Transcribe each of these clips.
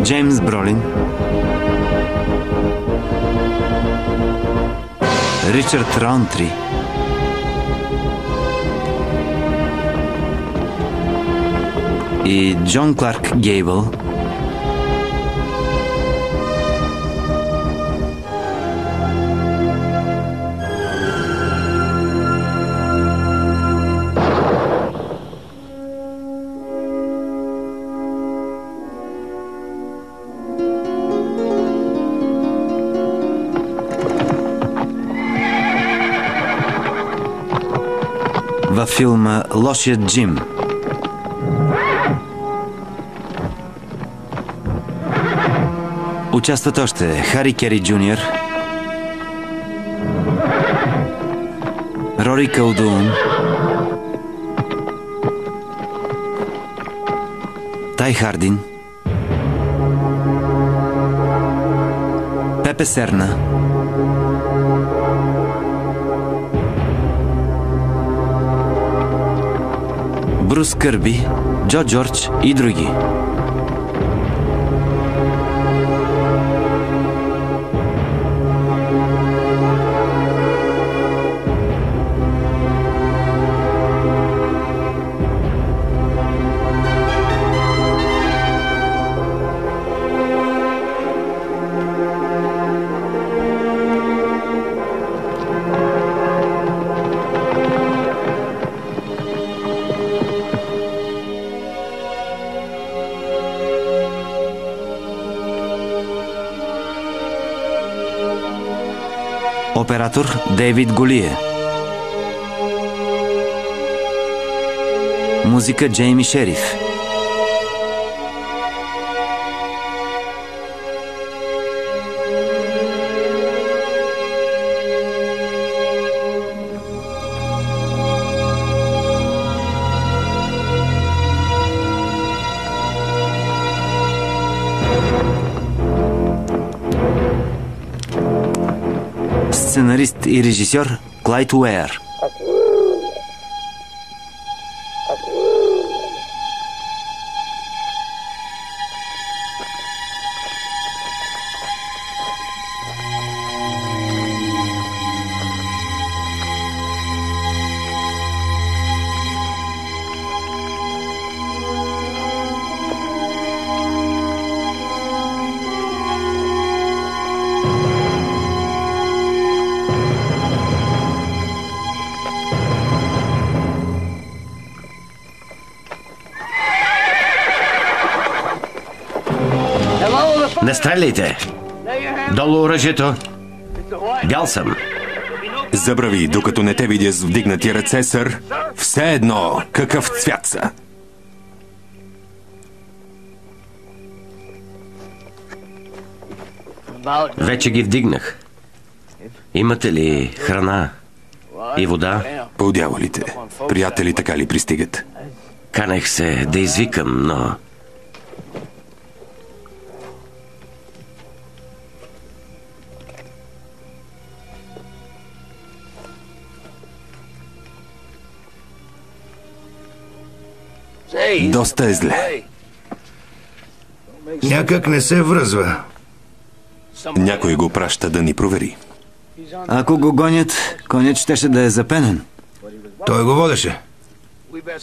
Джеймс Бролин, Ричард Раунтри, и Джон Кларк Гейбъл. Във филма "Лошият Джим". Участват още Хари Кери Джуниор, Рори Калдун, Тай Хардин, Пепе Серна, Брус Кърби, Джо Джордж и други. Оператор Дейвид Голие. Музика Джейми Шериф. Сценарист и режисьор Клайд Уеър. Не стреляйте! Долу оръжието! Бял съм. Забрави, докато не те видя с вдигнати ръце, сър. Все едно, какъв цвят са. Вече ги вдигнах. Имате ли храна и вода? По дяволите. Приятели така ли пристигат? Канех се да извикам, но... Доста е зле. Някак не се връзва. Някой го праща да ни провери. Ако го гонят, конят щеше да е запенен. Той го водеше.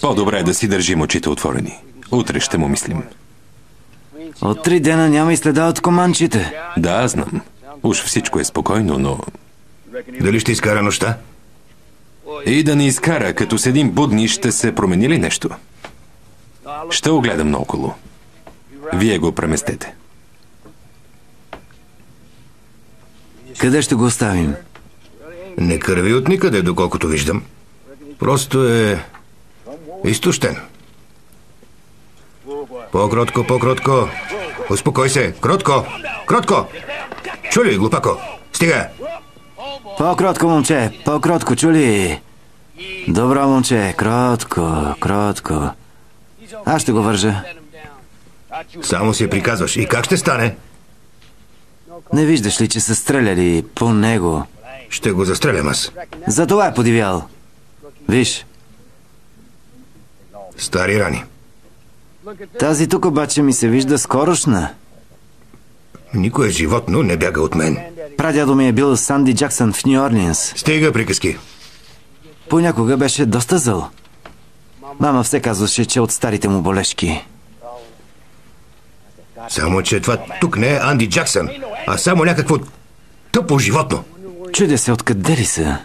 По-добре е да си държим очите отворени. Утре ще му мислим. От 3 дена няма и следа от команчите. Да, знам. Уж всичко е спокойно, но... Дали ще изкара нощта? И да ни изкара, като седим будни, ще се промени ли нещо? Ще огледам наоколо. Вие го преместете. Къде ще го оставим? Не кърви от никъде, доколкото виждам. Просто е изтощен. По-кротко, по-кротко. Успокой се. Кротко! Кротко! Чули, глупако? Стига! По-кротко, момче, по-кротко, чули? Добро, момче, кротко, кротко. Аз ще го вържа. Само си приказваш. И как ще стане? Не виждаш ли, че са стреляли по него? Ще го застрелям аз. Затова е подивял. Виж, Стари рани. тази тук обаче ми се вижда скорошна. Никое животно не бяга от мен. Прадядо ми е бил Санди Джаксън в Нью Орлианс. Стига приказки. Понякога беше доста зъл. Мама все казваше, че от старите му болешки. Само, че това тук не е Анди Джаксън, а само някакво тъпо животно. Чудя се откъде ли са.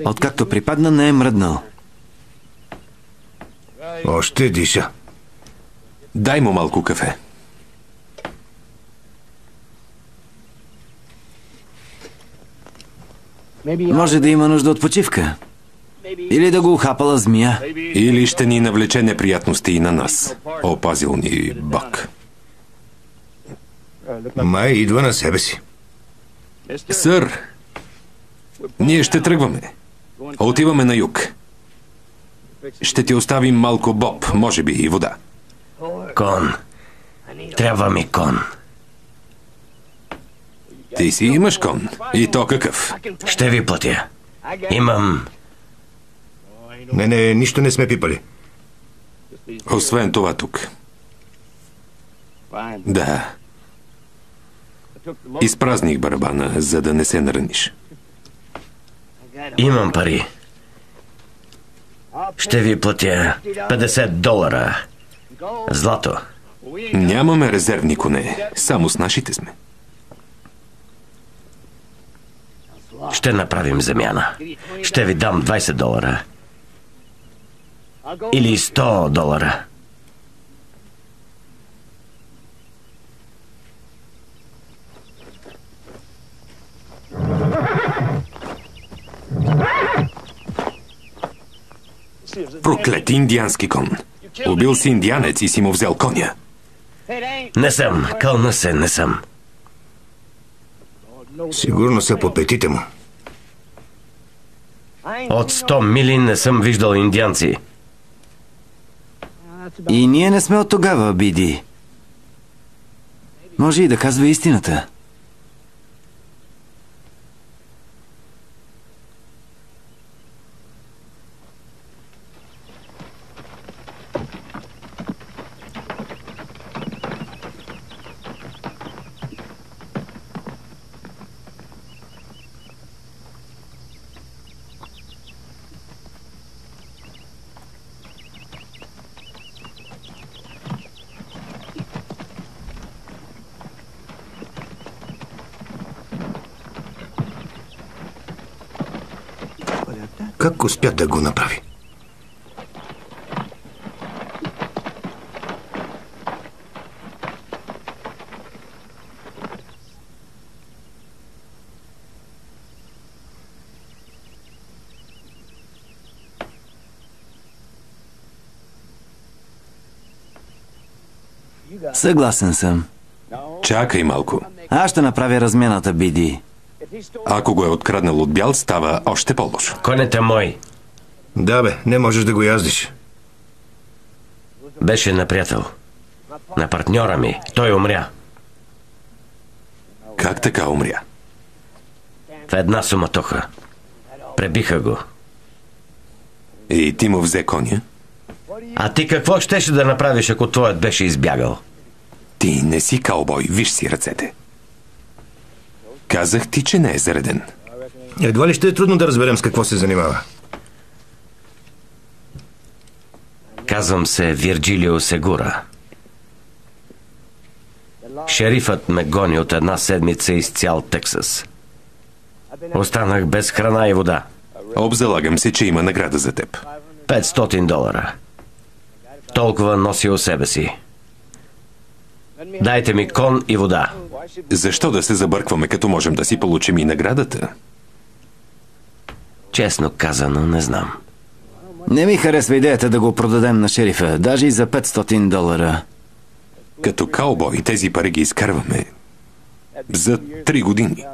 Откакто припадна, не е мръднал. Още диша. Дай му малко кафе. Може да има нужда от почивка. Или да го ухапала змия. Или ще ни навлече неприятности и на нас. Опазил ни Бог. Май идва на себе си. Сър, ние ще тръгваме. Отиваме на юг. Ще ти оставим малко боб, може би и вода. Кон. Трябва ми кон. Ти си имаш кон. И то какъв? Ще ви платя. Имам... Не, нищо не сме пипали. Освен това тук. Да. Изпразних барабана, за да не се нараниш. Имам пари. Ще ви платя $50. Злато. Нямаме резервни коне. Само с нашите сме. Ще направим замяна. Ще ви дам $20. Или $100. Проклети индиански кон. Убил си индианец и си му взел коня. Не съм. Кълна се, не съм. Сигурно са по петите му. От 100 мили не съм виждал индианци. И ние не сме от тогава, Биди. Може и да казва истината. Как успя да го направи? Съгласен съм. Чакай малко. Аз ще направя размяната, Биди. Ако го е откраднал от бял, става още по-лошо. Конете мой. Да, бе, не можеш да го яздиш. Беше на приятел. На партньора ми. Той умря. Как така умря? В една суматоха. Пребиха го. И ти му взе коня? А ти какво щеше да направиш, ако твоят беше избягал? Ти не си каубой, виж си ръцете. Казах ти, че не е зареден. Едва ли ще е трудно да разберем с какво се занимава. Казвам се Вирджилио Сегура. Шерифът ме гони от една седмица из цял Тексас. Останах без храна и вода. Обзалагам се, че има награда за теб. $500. Толкова носи у себе си. Дайте ми кон и вода. Защо да се забъркваме, като можем да си получим и наградата? Честно казано, не знам. Не ми харесва идеята да го продадем на шерифа, даже и за $500. Като каубой тези пари ги изкарваме за 3 години.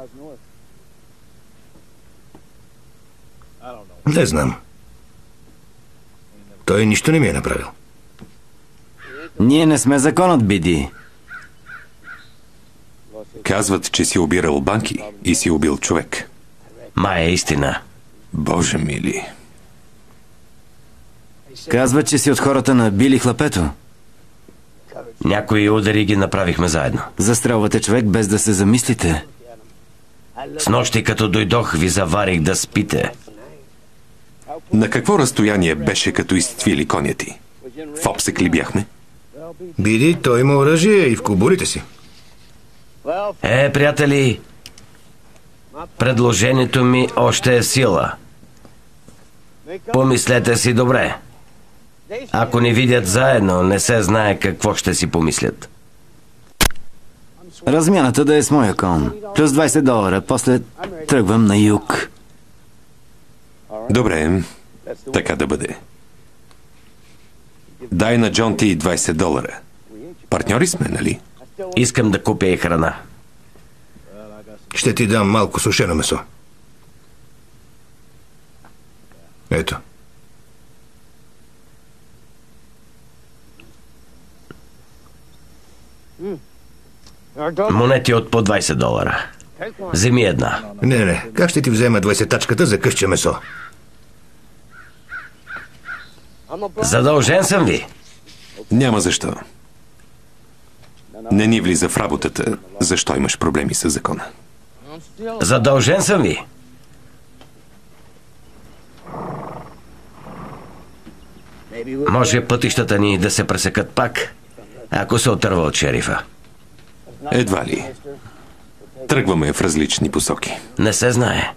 Не знам. Той нищо не ми е направил. Ние не сме законът, Биди. Казват, че си обирал банки и си убил човек. Май е истина. Боже мили. Казват, че си от хората на Били Хлапето. Някои удари ги направихме заедно. Застрелвате човек без да се замислите. С нощи, като дойдох, ви заварих да спите. На какво разстояние беше, като изцвили коня ти? В обсек ли бяхме? Биди, той има оръжие и в кобурите си. Приятели, предложението ми още е в сила. Помислете си добре. Ако ни видят заедно, не се знае какво ще си помислят. Размяната да е с моя кон. Плюс $20. После тръгвам на юг. Добре, така да бъде. Дай на Джон ти $20. Партньори сме, нали? Искам да купя и храна. Ще ти дам малко сушено месо. Ето. Монети от по $20. Вземи една. Не. Как ще ти взема 20-тачката за късче месо? Задължен съм ви. Няма защо. Не ни влиза в работата. Защо имаш проблеми с закона? Задължен съм ви. Може пътищата ни да се пресекат пак, ако се отърва от шерифа. Едва ли. Тръгваме в различни посоки. Не се знае.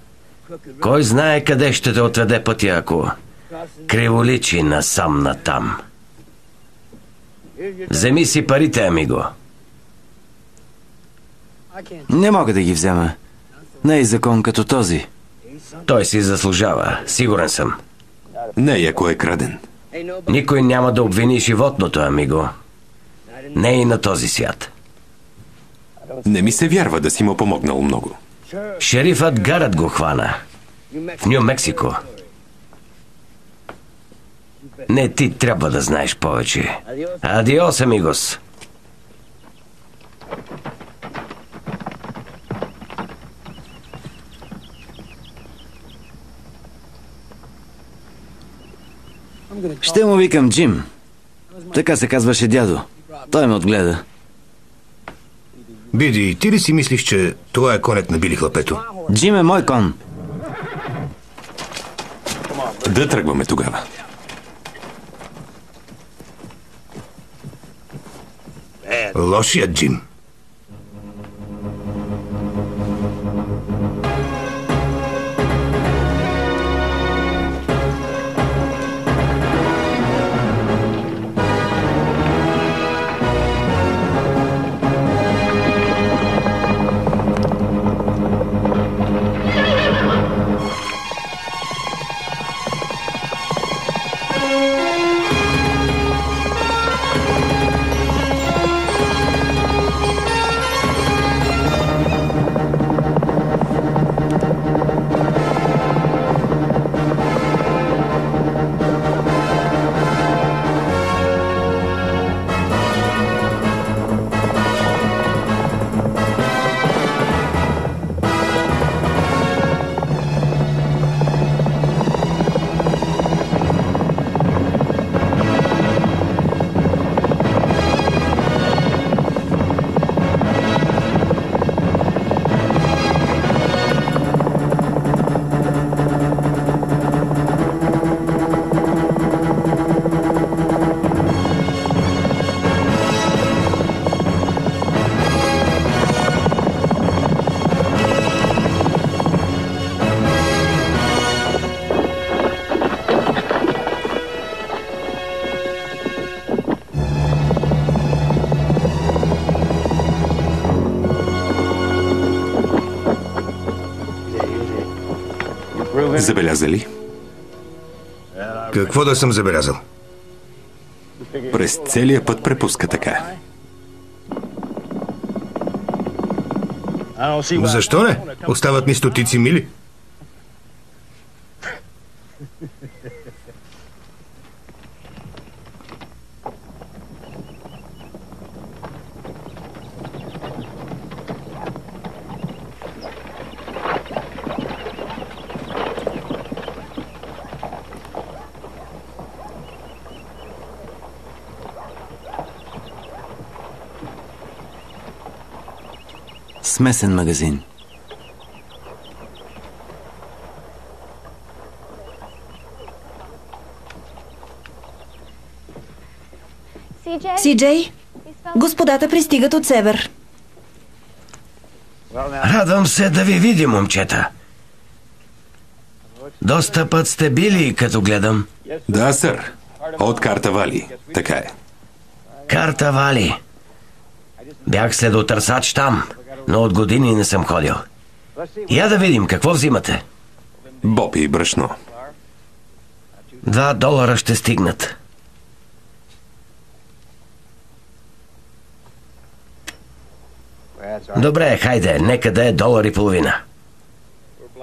Кой знае къде ще те отведе пътя, ако криволичи насам натам. Вземи си парите, амиго. Не мога да ги взема. Не е закон като този. Той си заслужава, сигурен съм. Не, ако е краден. Никой няма да обвини животното, амиго. Не и на този свят. Не ми се вярва да си му помогнал много. Шерифът Гарът го хвана. В Ню-Мексико. Не, ти трябва да знаеш повече. Адиос, амигос. Ще му викам Джим. Така се казваше дядо. Той ме отгледа. Биди, ти ли си мислиш, че това е конят на Били Хлапето? Джим е мой кон. Да тръгваме тогава. Лошият Джим. Забеляза ли? Какво да съм забелязал? През целия път препуска така. Защо не? Остават ми стотици мили. Смесен магазин. Си-Джей, господата пристигат от север. Радвам се да ви видя, момчета. Доста път сте били, като гледам. Да, сър. От карта Вали. Така е. Карта Вали. Бях следотърсач там, но от години не съм ходил. Я да видим, какво взимате? Боб и брашно. $2 ще стигнат. Добре, хайде, нека да е $1.50.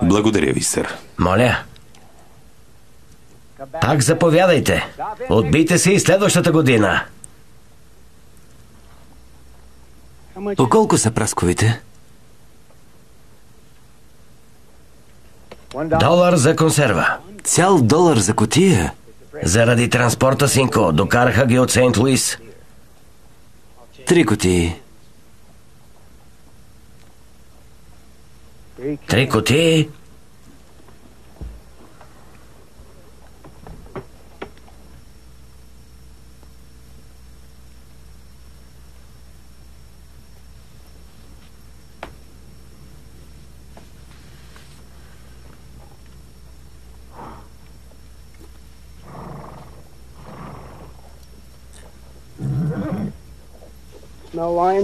Благодаря ви, сър. Моля. Пак заповядайте. Отбийте се и следващата година. По колко са прасковите? $1 за консерва. Цял $1 за кутия? Заради транспорта, синко. Докараха ги от Сейнт Луис. 3 кутии. 3 кутии.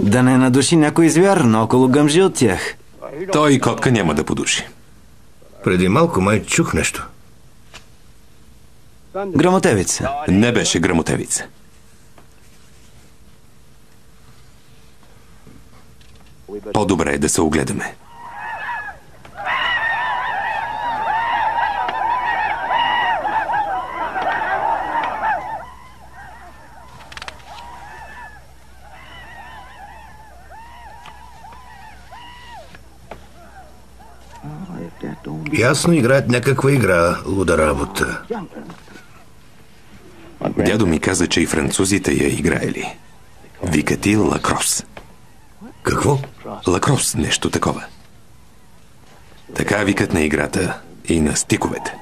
Да не надуши някой звяр, но около гъмжи от тях. Той и котка няма да подуши. Преди малко май чух нещо. Грамотевица. Не беше грамотевица. По-добре е да се огледаме. Ясно играят някаква игра, луда работа. Дядо ми каза, че и французите я играели. Викат и лакрос. Какво? Лакрос, нещо такова. Така викат на играта и на стиковете.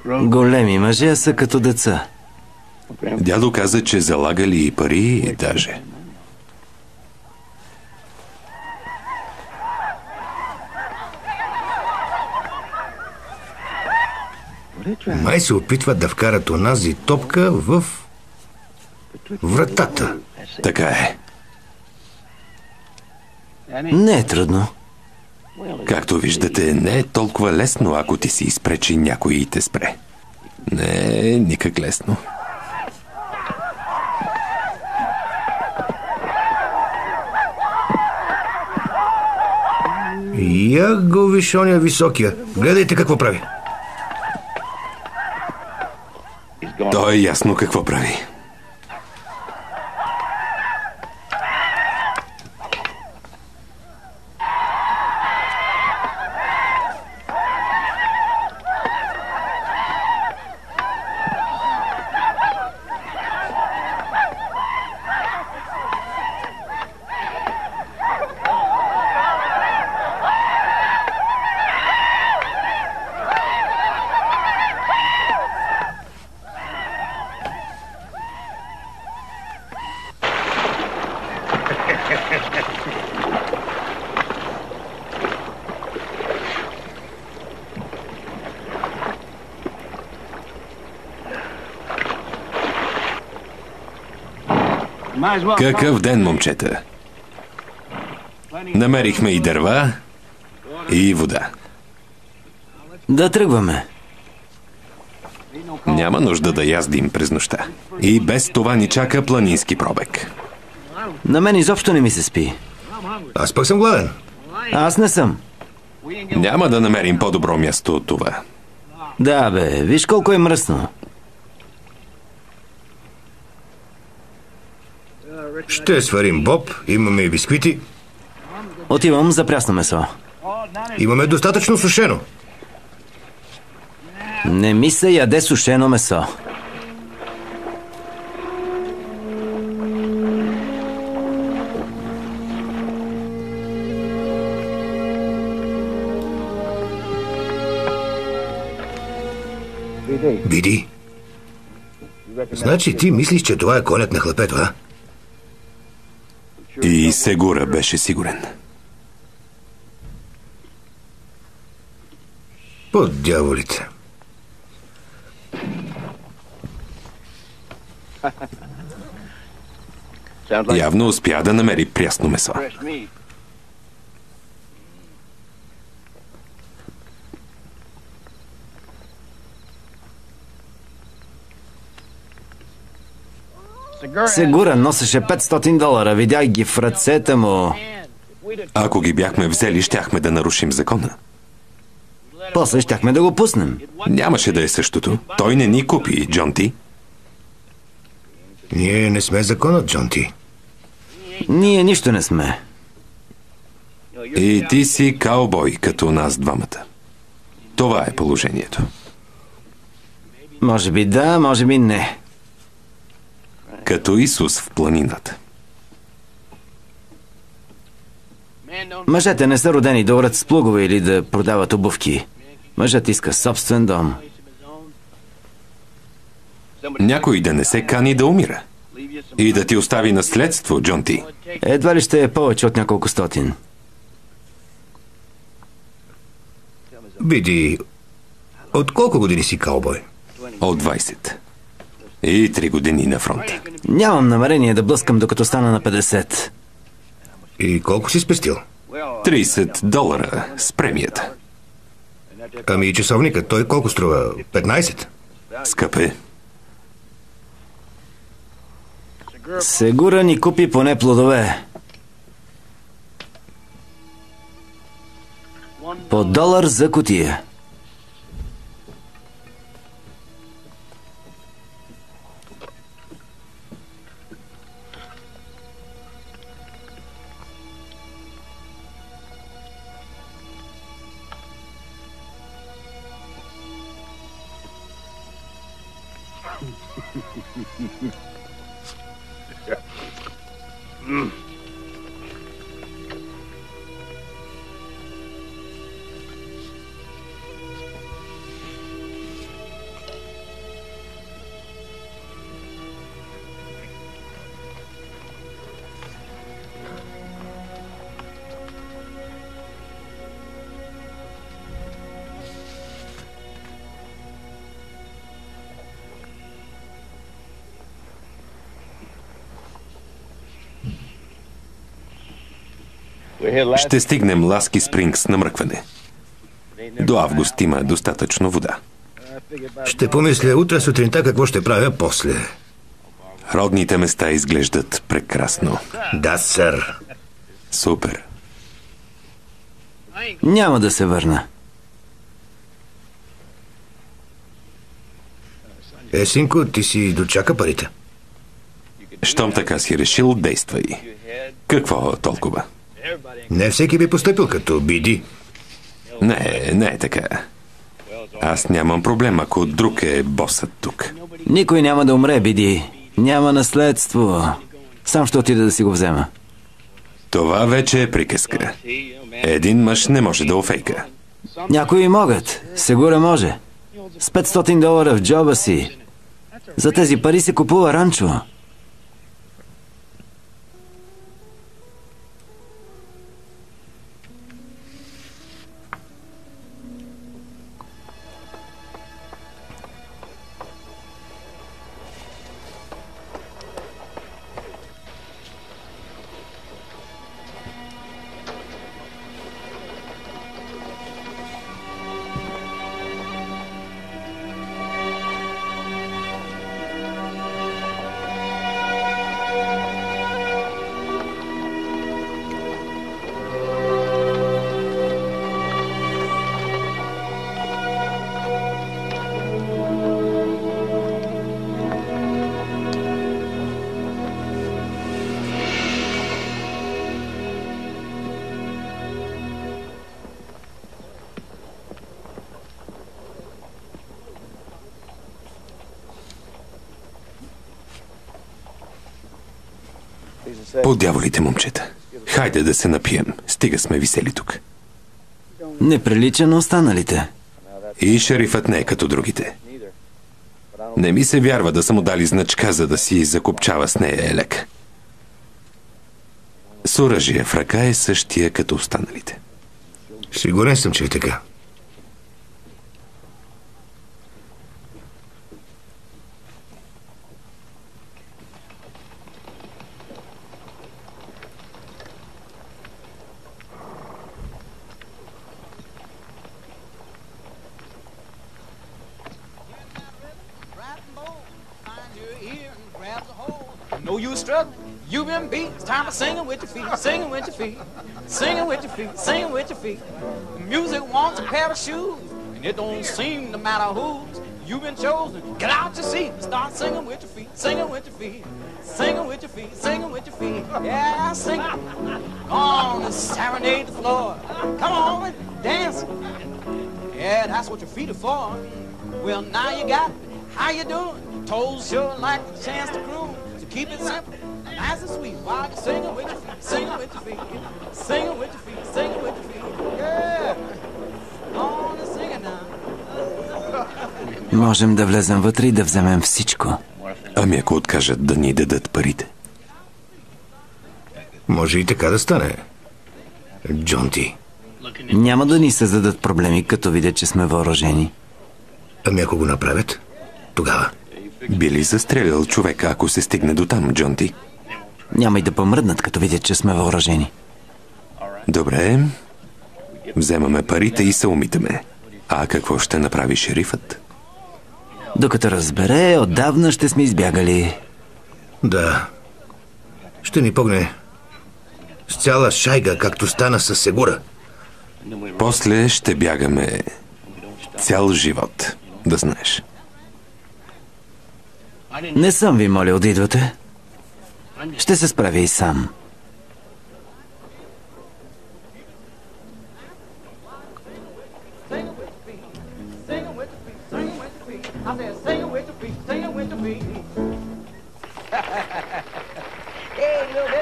Големи мъже, а са като деца. Дядо каза, че залагали и пари даже. Май се опитват да вкарат онази топка в вратата. Така е. Не е трудно. Както виждате, не е толкова лесно, ако ти си изпречи някой и те спре. Не е никак лесно. Я го виж оня високия. Гледайте какво прави. То е ясно какво прави. Какъв ден, момчета? Намерихме и дърва, и вода. Да тръгваме. Няма нужда да яздим през нощта. И без това ни чака планински пробег. На мен изобщо не ми се спи. Аз пък съм гладен. Аз не съм. Няма да намерим по-добро място от това. Да, бе, виж колко е мръсно. Ще сварим боб, имаме и бисквити. Отивам за прясно месо. Имаме достатъчно сушено. Не ми се яде сушено месо. Биди. Значи ти мислиш, че това е конят на хлапето, а? И Сегура беше сигурен. Под дяволите. Явно успя да намери прясно месо. Сегура носеше $500. Видях ги в ръцете му. Ако ги бяхме взели, щяхме да нарушим закона. После щяхме да го пуснем. Нямаше да е същото. Той не ни купи, Джонти. Ние не сме законът, Джонти. Ние нищо не сме. И ти си каубой, като нас двамата. Това е положението. Може би да, може би не. Като Исус в планината. Мъжете не са родени да орат с плугове или да продават обувки. Мъжът иска собствен дом. Някой да не се кани да умира. И да ти остави наследство, Джонти. Едва ли ще е повече от няколко стотин. Биди, от колко години си каубой? От 20. И 3 години на фронта. Нямам намерение да блъскам докато стана на 50. И колко си спестил? $30 с премията. Ами и часовникът, той колко струва? 15? Скъпе. Сегура ни купи поне плодове. По $1 за кутия. Ще стигнем Ласки Спрингс на мръкване. До август има достатъчно вода. Ще помисля утре сутринта какво ще правя после. Родните места изглеждат прекрасно. Да, сър. Супер. Няма да се върна. Синко, ти си дочака парите. Щом така си решил, действай. Какво толкова? Не всеки би поступил като Биди. Не е така. Аз нямам проблем, ако друг е босът тук. Никой няма да умре, Биди. Няма наследство. Сам ще отида да си го взема. Това вече е приказка. Един мъж не може да офейка. Някои могат. Сегура може. С $500 в джоба си. За тези пари се купува ранчо. По дяволите, момчета. Хайде да се напием. Стига сме висели тук. Не прилича на останалите. И шерифът не е като другите. Не ми се вярва да са му дали значка, за да си закопчава с нея елек. С оръжие в ръка е същия като останалите. Сигурен съм, че е така. No use struggling. You've been beat. It's time for singing with your feet. Singing with your feet. Singing with your feet. Singing with your feet. The music wants a pair of shoes, and it don't seem to matter whose. You've been chosen. Get out your seat and start singing with your feet. Singing with your feet. Singing with your feet. Singing with your feet. Yeah, sing it. Come on and serenade the floor. Come on and dance. Yeah, that's what your feet are for. Well, now you got it. How you doing? Toes sure like the chance to groove. So keep it simple, nice and sweet. While you're singing with your feet, singing with your feet, singing with your feet, singing with your feet. Yeah, on and sing it now. Можем да влезем вътре и да вземем всичко. Ами ако откажат да ни дадат парите? Може и така да стане. Джонти. Няма да ни създадат проблеми, като видят, че сме въоръжени. Ами ако го направят, тогава. Би ли застрелял човека, ако се стигне до там, Джонти? Няма и да помръднат, като видят, че сме въоръжени. Добре. Вземаме парите и се умитаме. А какво ще направи шерифът? Докато разбере, отдавна ще сме избягали. Да. Ще ни погне с цяла шайга, както стана със Сегура. После ще бягаме цял живот, да знаеш. Не съм ви молил да идвате. Ще се справя и сам.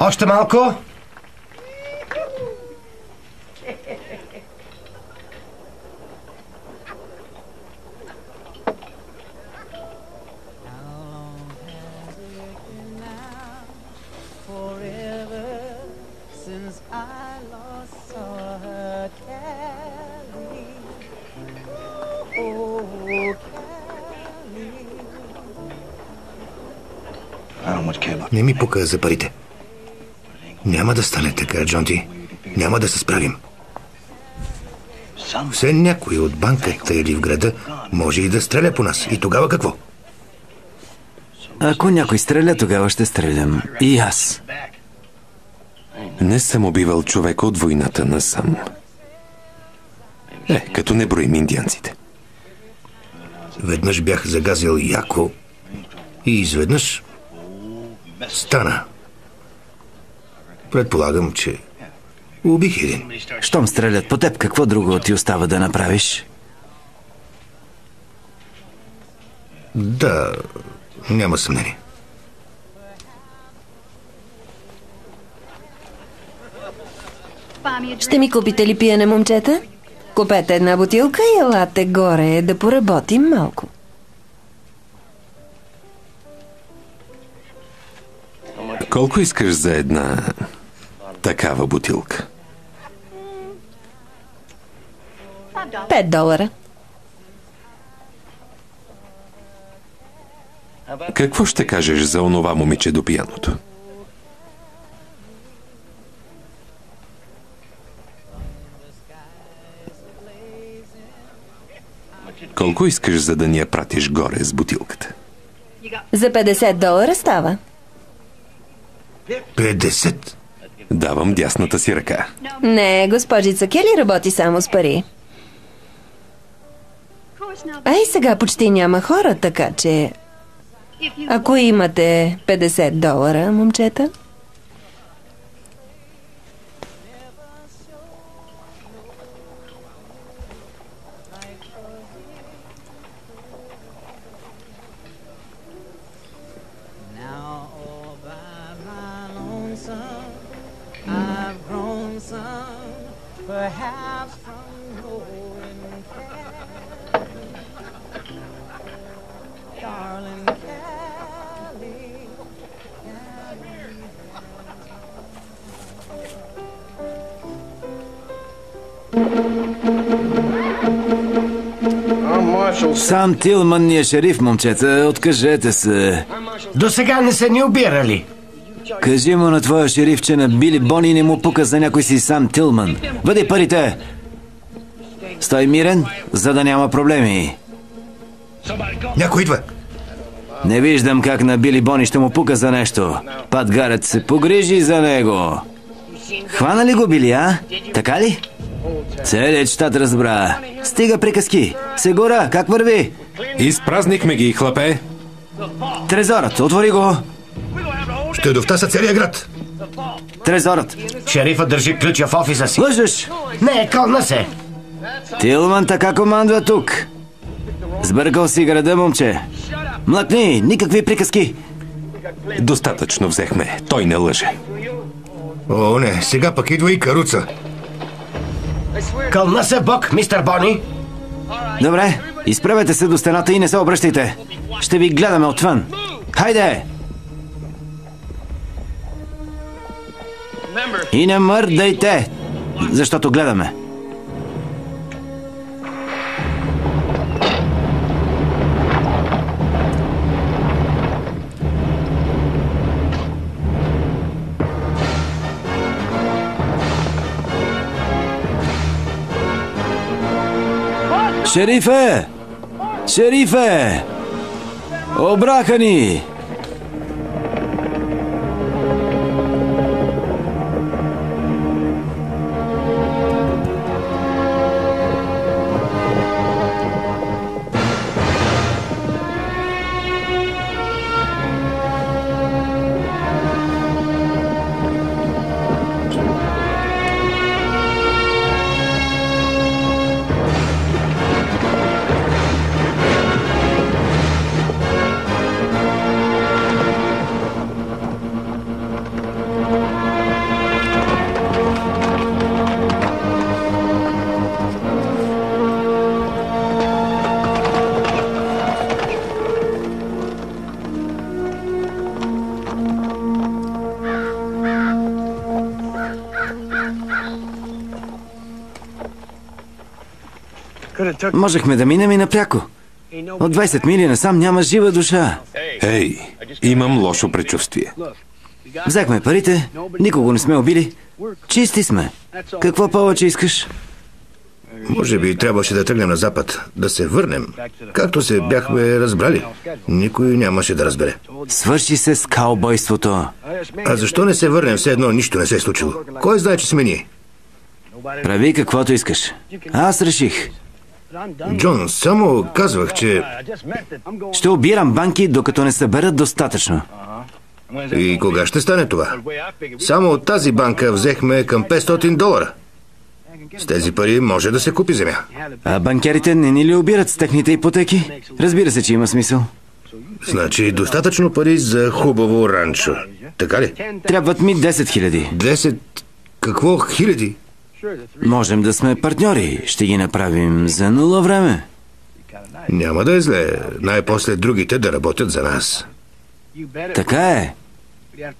Още малко. Не ми пука за парите. Няма да стане така, Джонти. Няма да се справим. Все някой от банката или в града може и да стреля по нас. И тогава какво? Ако някой стреля, тогава ще стрелям. И аз. Не съм убивал човека от войната насам. Като не броим индианците. Веднъж бях загазил яко и изведнъж стана. Предполагам, че убих един. Щом стрелят по теб, какво друго ти остава да направиш? Да, няма съмнение. Ще ми купите ли пиене, момчета? Купете една бутилка и елате горе да поработим малко. Колко искаш за една такава бутилка? $5. Какво ще кажеш за онова момиче до пияното? Колко искаш, за да ни я пратиш горе с бутилката? За $50 става. 50? Давам дясната си ръка. Не, госпожица Кели работи само с пари. А и сега почти няма хора, така че... Ако имате $50, момчета... perhaps from knowing darling Callie. Сам Тилман ни е шериф, момчета. Откажете се. До сега не са ни обирали. Кажи му на твоя шериф, че на Били Бони не му пука за някой си Сам Тилман. Въди парите! Стой мирен, за да няма проблеми. Някой идва. Не виждам как на Били Бони ще му пука за нещо. Пат Гарет се погрижи за него. Хвана ли го Били, а? Така ли? Целият щат разбра. Стига приказки. Сегура, как върви? Изпразнихме ги, хлапе. Трезорът, отвори го. Ще довтаса целия град. Трезорът. Шерифа държи ключа в офиса си. Лъжеш! Не, кълна се. Тилман така командва тук. Сбъркал си града, момче. Млъкни, никакви приказки. Достатъчно взехме. Той не лъже. О, не, сега пък идва и каруца. Кълна се Бог, мистер Бони. Добре, изправете се до стената и не се обръщайте. Ще ви гледаме отвън. Хайде! И не мърдайте, защото гледаме. Шерифе! Шерифе! Обраха ни! Можехме да минем и напряко. От 20 мили насам няма жива душа. Ей, имам лошо предчувствие. Взехме парите, никого не сме убили. Чисти сме. Какво повече искаш? Може би трябваше да тръгнем на запад, да се върнем. Както се бяхме разбрали. Никой нямаше да разбере. Свърши се с каубойството. А защо не се върнем, все едно нищо не се е случило? Кой знае, че сме ние? Прави каквото искаш. Аз реших. Джон, само казвах, че... Ще обирам банки, докато не съберат достатъчно. И кога ще стане това? Само от тази банка взехме към $500. С тези пари може да се купи земя. А банкерите не ни ли обират с техните ипотеки? Разбира се, че има смисъл. Значи достатъчно пари за хубаво ранчо. Така ли? Трябват ми 10 000. 10... Какво? Хиляди? Можем да сме партньори. Ще ги направим за нула време. Няма да е зле. Най-после другите да работят за нас. Така е.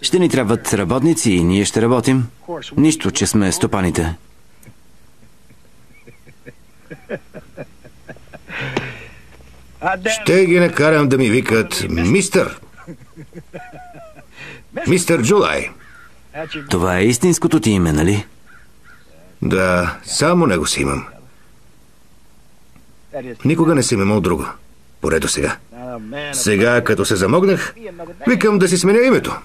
Ще ни трябват работници и ние ще работим. Нищо, че сме стопаните. Ще ги накарам да ми викат мистър. Мистър Джулай. Това е истинското ти име, нали? Да, само него си имам. Никога не съм имал друго. Поне до сега. Сега, като се замогнах, викам да си сменя името.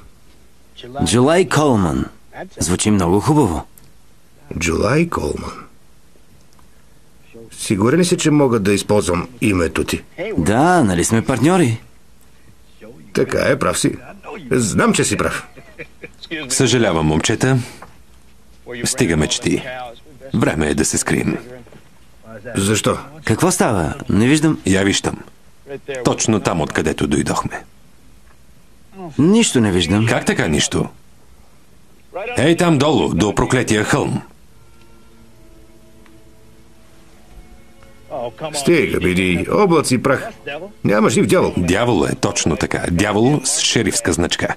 Джулай Колман. Звучи много хубаво. Джулай Колман. Сигурен ли си, че мога да използвам името ти? Да, нали сме партньори? Така е, прав си. Знам, че си прав. Съжалявам, момчета. Стига мечти. Време е да се скрием. Защо? Какво става? Не виждам. Я виждам. Точно там, откъдето дойдохме. Нищо не виждам. Как така нищо? Ей там долу, до проклетия хълм. Стига, биди, облаци прах. Няма жив дявол. Дявол е точно така. Дявол с шерифска значка.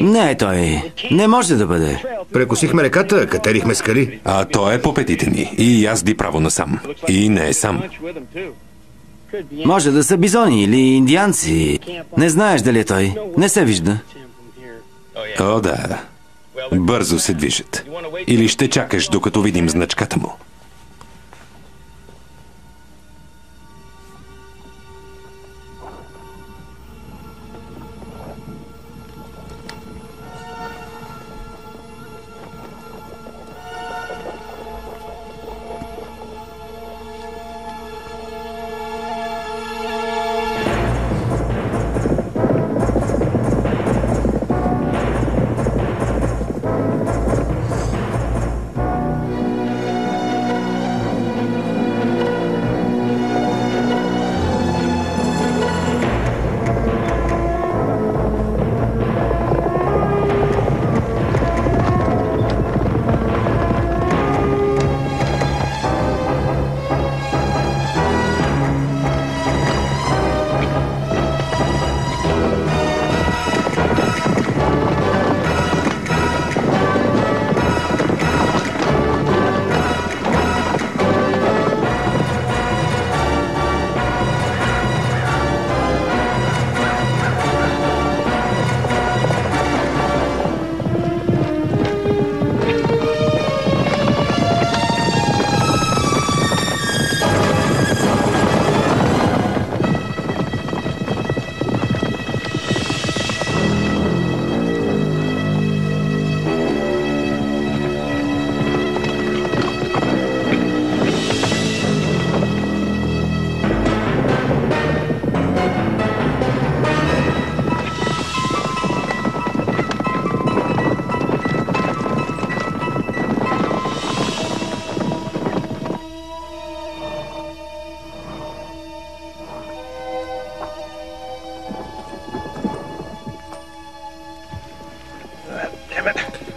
Не е той. Не може да бъде. Прекусихме реката, катерихме скали. А той е по петите ни и язди право насам. И не е сам. Може да са бизони или индианци. Не знаеш дали е той. Не се вижда. О, да. Бързо се движат. Или ще чакаш, докато видим значката му.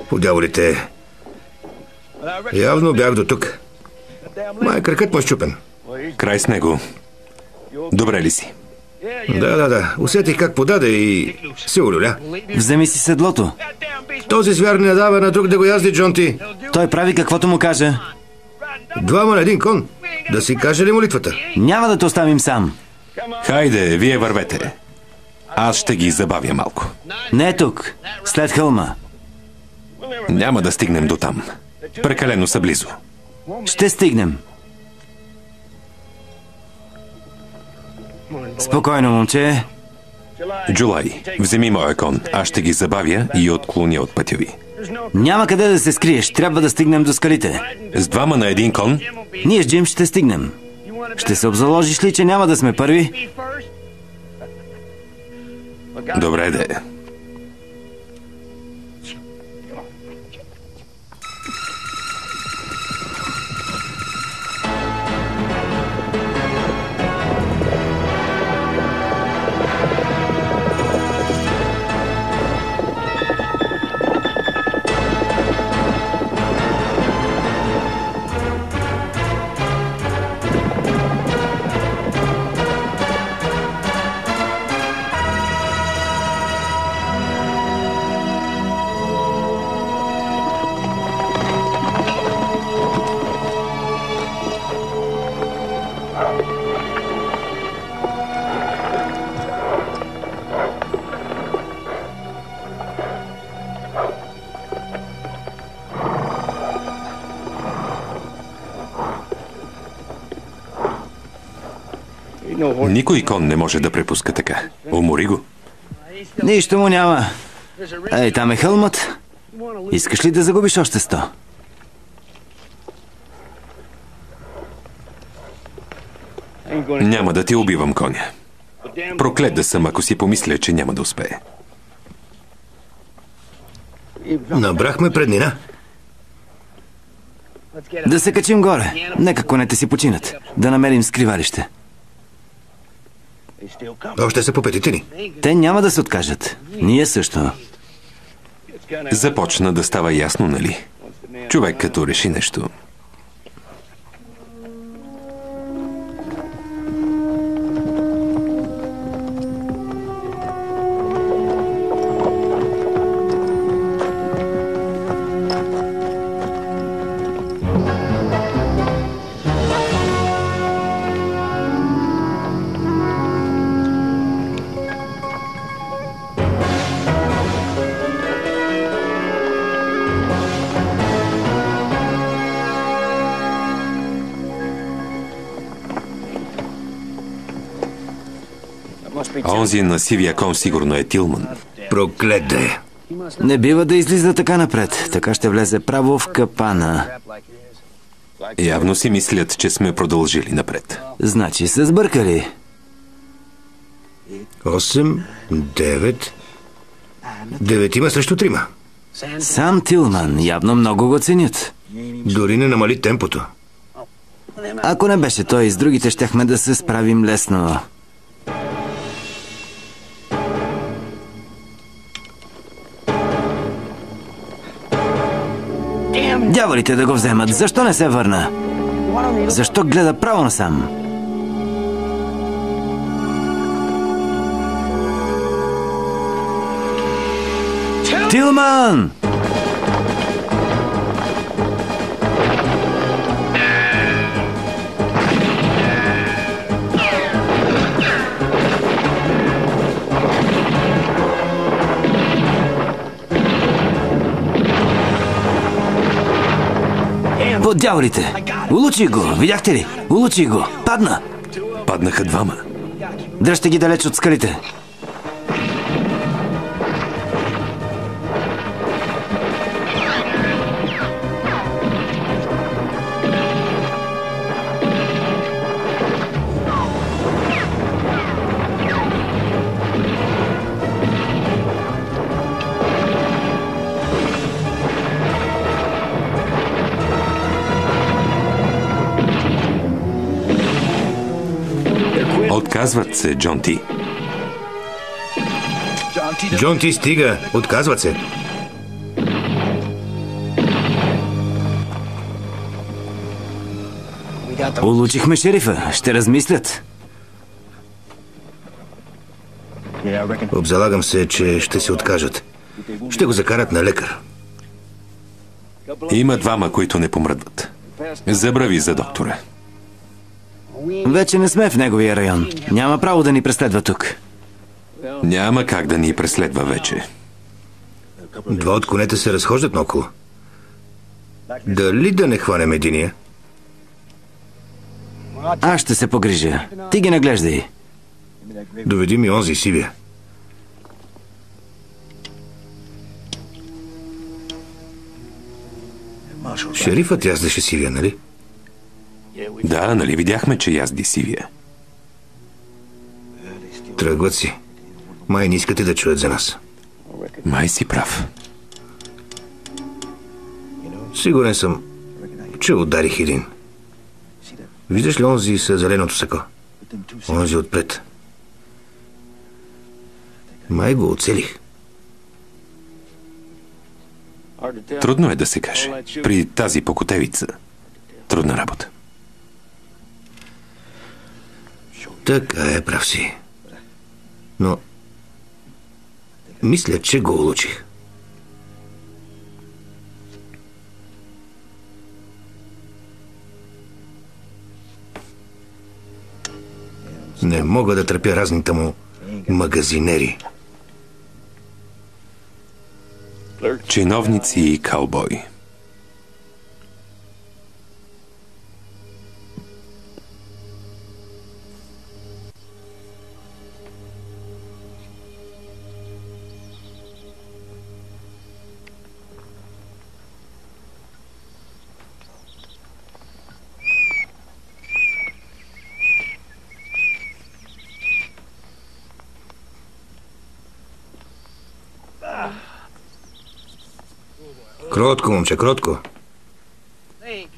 По дяволите. Явно бях до тук. Май кракът му е щупен. Край с него. Добре ли си? Да. Усетих как подаде и се улюля. Вземи си седлото. Този звяр не дава на друг да го язди, Джонти. Той прави каквото му каже. Двама на един кон. Да си каже ли молитвата? Няма да те оставим сам. Хайде, вие вървете. Аз ще ги забавя малко. Не е тук. След хълма. Няма да стигнем до там. Прекалено са близо. Ще стигнем. Спокойно, момче. Джулай, вземи моя кон. Аз ще ги забавя и отклоня от пътя ви. Няма къде да се скриеш. Трябва да стигнем до скалите. С двама на един кон? Ние с Джим ще стигнем. Ще се обзаложиш ли, че няма да сме първи? Добре, де. Никой кон не може да препуска така. Умори го. Нищо му няма. Ей, там е хълмът. Искаш ли да загубиш още 100? Няма да ти убивам коня. Проклет да съм, ако си помисля, че няма да успее. Набрахме преднина. Да се качим горе. Нека конете си починат. Да намерим скривалище. Още са по петите ни. Те няма да се откажат. Ние също. Започна да става ясно, нали? Човек като реши нещо. Онзи на сивия кон сигурно е Тилман. Проклет да е. Не бива да излиза така напред. Така ще влезе право в капана. Явно си мислят, че сме продължили напред. Значи се сбъркали. 8, 9... 9 срещу 3. Сам Тилман явно много го ценят. Дори не намали темпото. Ако не беше той, с другите щяхме да се справим лесно. Дяволите да го вземат. Защо не се върна? Защо гледа право насам? Тилман! По дяволите! Улучи го! Видяхте ли? Улучи го! Падна! Паднаха двама. Дръжте ги далеч от скалите. Отказват се, Джон Ти. Джон Ти, стига. Отказват се. Улучихме шерифа. Ще размислят. Обзалагам се, че ще се откажат. Ще го закарат на лекар. Има двама, които не помръдват. Забрави за доктора. Вече не сме в неговия район. Няма право да ни преследва тук. Няма как да ни преследва вече. Два от конете се разхождат наоколо. Дали да не хванем единия? Аз ще се погрижа. Ти ги наглеждай. Доведи ми онзи сивия. Шерифът яздеше сивия, нали? Да, нали видяхме, че язди сивия. Тръгват си. Май не искате да чуят за нас. Май си прав. Сигурен съм, че ударих един. Виждаш ли онзи с зеленото сако? Онзи отпред. Май го оцелих. Трудно е да се каже. При тази покотевица. Трудна работа. Така е, прав си. Но мисля, че го улучих. Не мога да търпя разните му магазинери. Чиновници и каубой. Кротко, момче, кротко.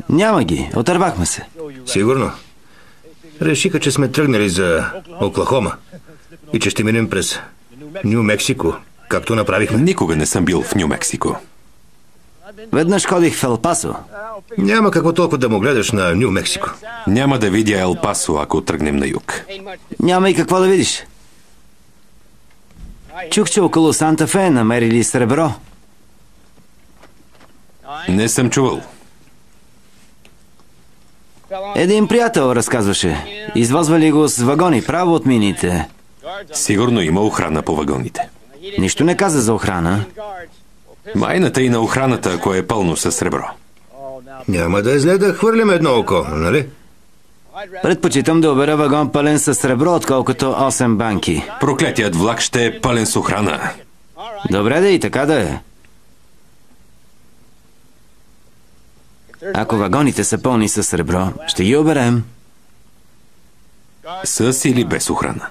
Няма ги. Отървахме се. Сигурно. Решиха, че сме тръгнали за Оклахома и че ще минем през Ню Мексико, както направихме. Никога не съм бил в Ню Мексико. Веднъж ходих в Ел Пасо. Няма какво толкова да му гледаш на Ню Мексико. Няма да видя Ел Пасо, ако тръгнем на юг. Няма и какво да видиш. Чух, че около Санта Фе намерили сребро. Не съм чувал. Един приятел разказваше. Извозвали го с вагони право от мините. Сигурно има охрана по вагоните. Нищо не каза за охрана. Майната и на охраната, ако е пълно със сребро. Няма да е зле да хвърлим едно око, нали? Предпочитам да обера вагон пълен с сребро, отколкото 8 банки. Проклетият влак ще е пълен с охрана. Добре да и така да е. Ако вагоните са пълни с сребро, ще ги оберем. С или без охрана?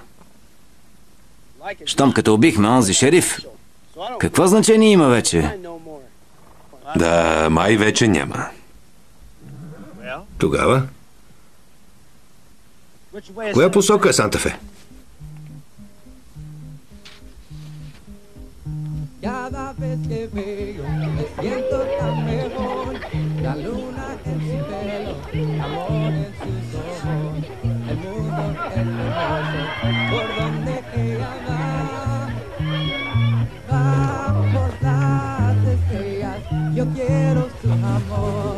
Щом като убихме онзи шериф, какво значение има вече? Да, май вече няма. Тогава? Коя посока е Санта Фе? Cada vez que veo me siento tan mejor. La luna en su pelo, amor en sus ojos. El mundo es hermoso por donde ella va. Va por las estrellas, yo quiero su amor.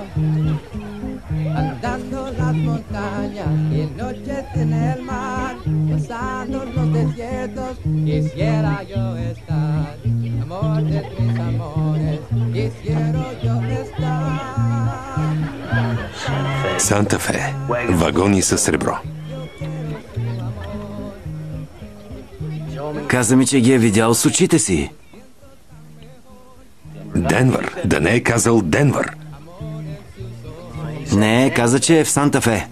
Andando las montañas y noches en el mar, pasando los desiertos, quisiera yo estar. Amor de mis amores, quisiera yo estar. Санта Фе. Вагони със сребро. Каза ми, че ги е видял с очите си. Денвър. Да не е казал Денвър. Не, каза, че е в Санта Фе.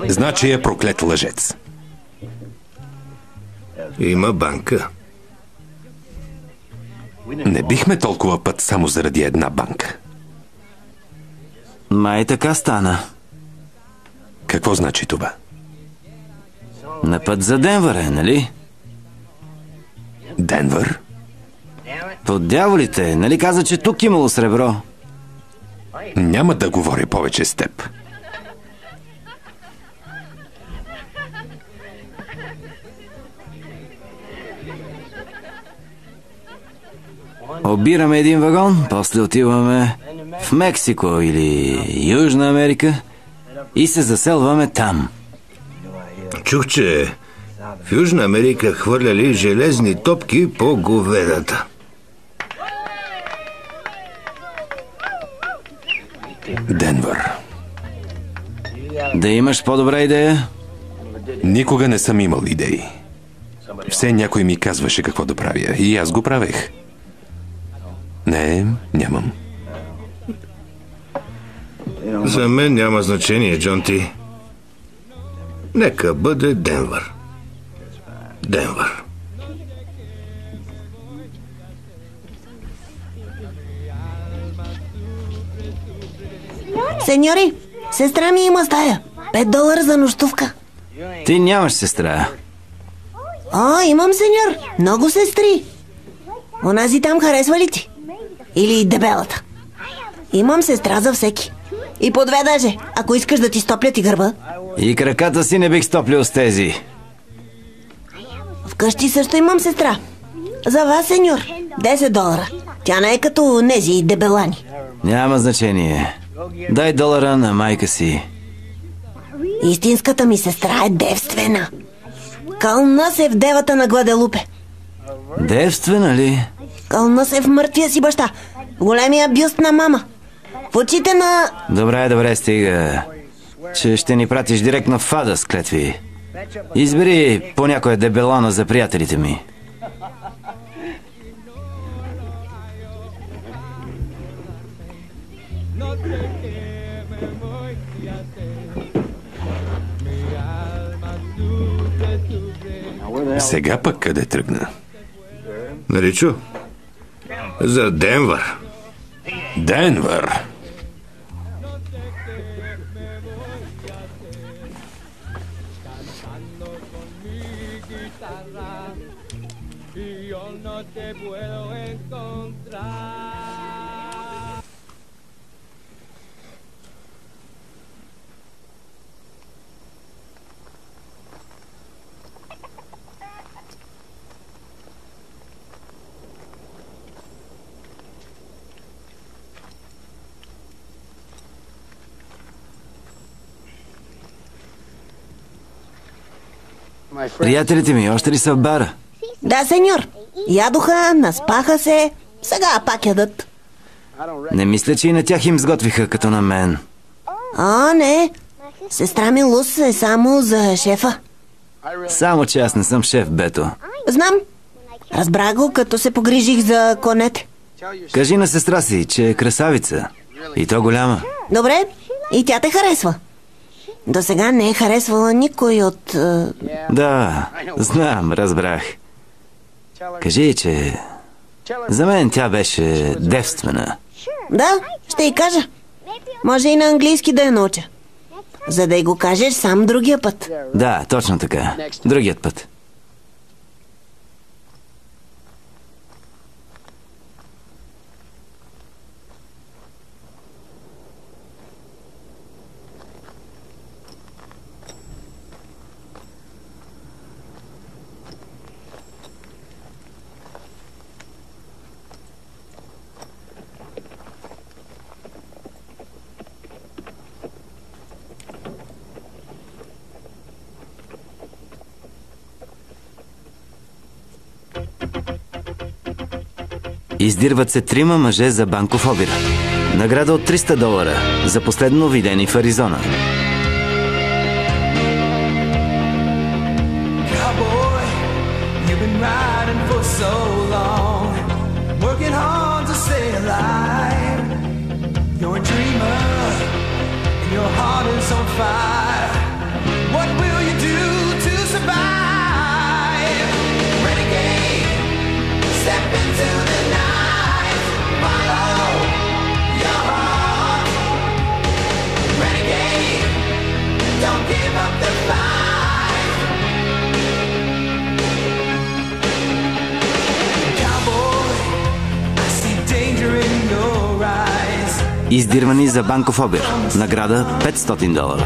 Значи е проклет лъжец. Има банка. Не бихме толкова път само заради една банка. Май така стана. Какво значи това? На път за Денвър е, нали? Денвър? Под дяволите, нали каза, че тук имало сребро? Няма да говоря повече с теб. Обираме един вагон, после отиваме в Мексико или Южна Америка и се заселваме там. Чух, че в Южна Америка хвърляли железни топки по говедата. Денвър. Да имаш по-добра идея? Никога не съм имал идеи. Все някой ми казваше какво да правя и аз го правех. Не, нямам. За мен няма значение, Джон Ти. Нека бъде Денвър. Денвър. Сеньори, сестра ми има стая. $5 за нощувка. Ти нямаш сестра. О, имам, сеньор. Много сестри. Онази там харесва ли ти? Или дебелата? Имам сестра за всеки. И по 2 даже, ако искаш да ти стоплят и гърба. И краката си не бих стоплил с тези. Вкъщи също имам сестра. За вас, сеньор. $10. Тя не е като нези дебелани. Няма значение. Дай $1 на майка си. Истинската ми сестра е девствена. Кълна се в девата на Гваделупе. Девствена ли? Кълна се в мъртвия си баща. Големия бюст на мама. В очите на... Добре, стига. Че ще ни пратиш директно в ада с клетви. Избери по някоя дебелана за приятелите ми. Сега пък къде тръгна? Наричу? За Денвър. Денвър. Приятелите ми още ли са в бара? Да, сеньор. Ядоха, наспаха се. Сега пак ядат. Не мисля, че и на тях им сготвиха като на мен. А, не. Сестра ми Лус е само за шефа. Само че аз не съм шеф, Бето. Знам. Разбрах го, като се погрижих за конете. Кажи на сестра си, че е красавица. И то голяма. Добре, и тя те харесва. До сега не е харесвала никой от... Да, знам, разбрах. Кажи, че за мен тя беше девствена. Да, ще й кажа. Може и на английски да я науча. За да й го кажеш сам другия път. Да, точно така. Другият път. Издирват се 3 мъже за банков обир. Награда от $300 за последно видени в Аризона. Издирвани за банков обир. Награда $500.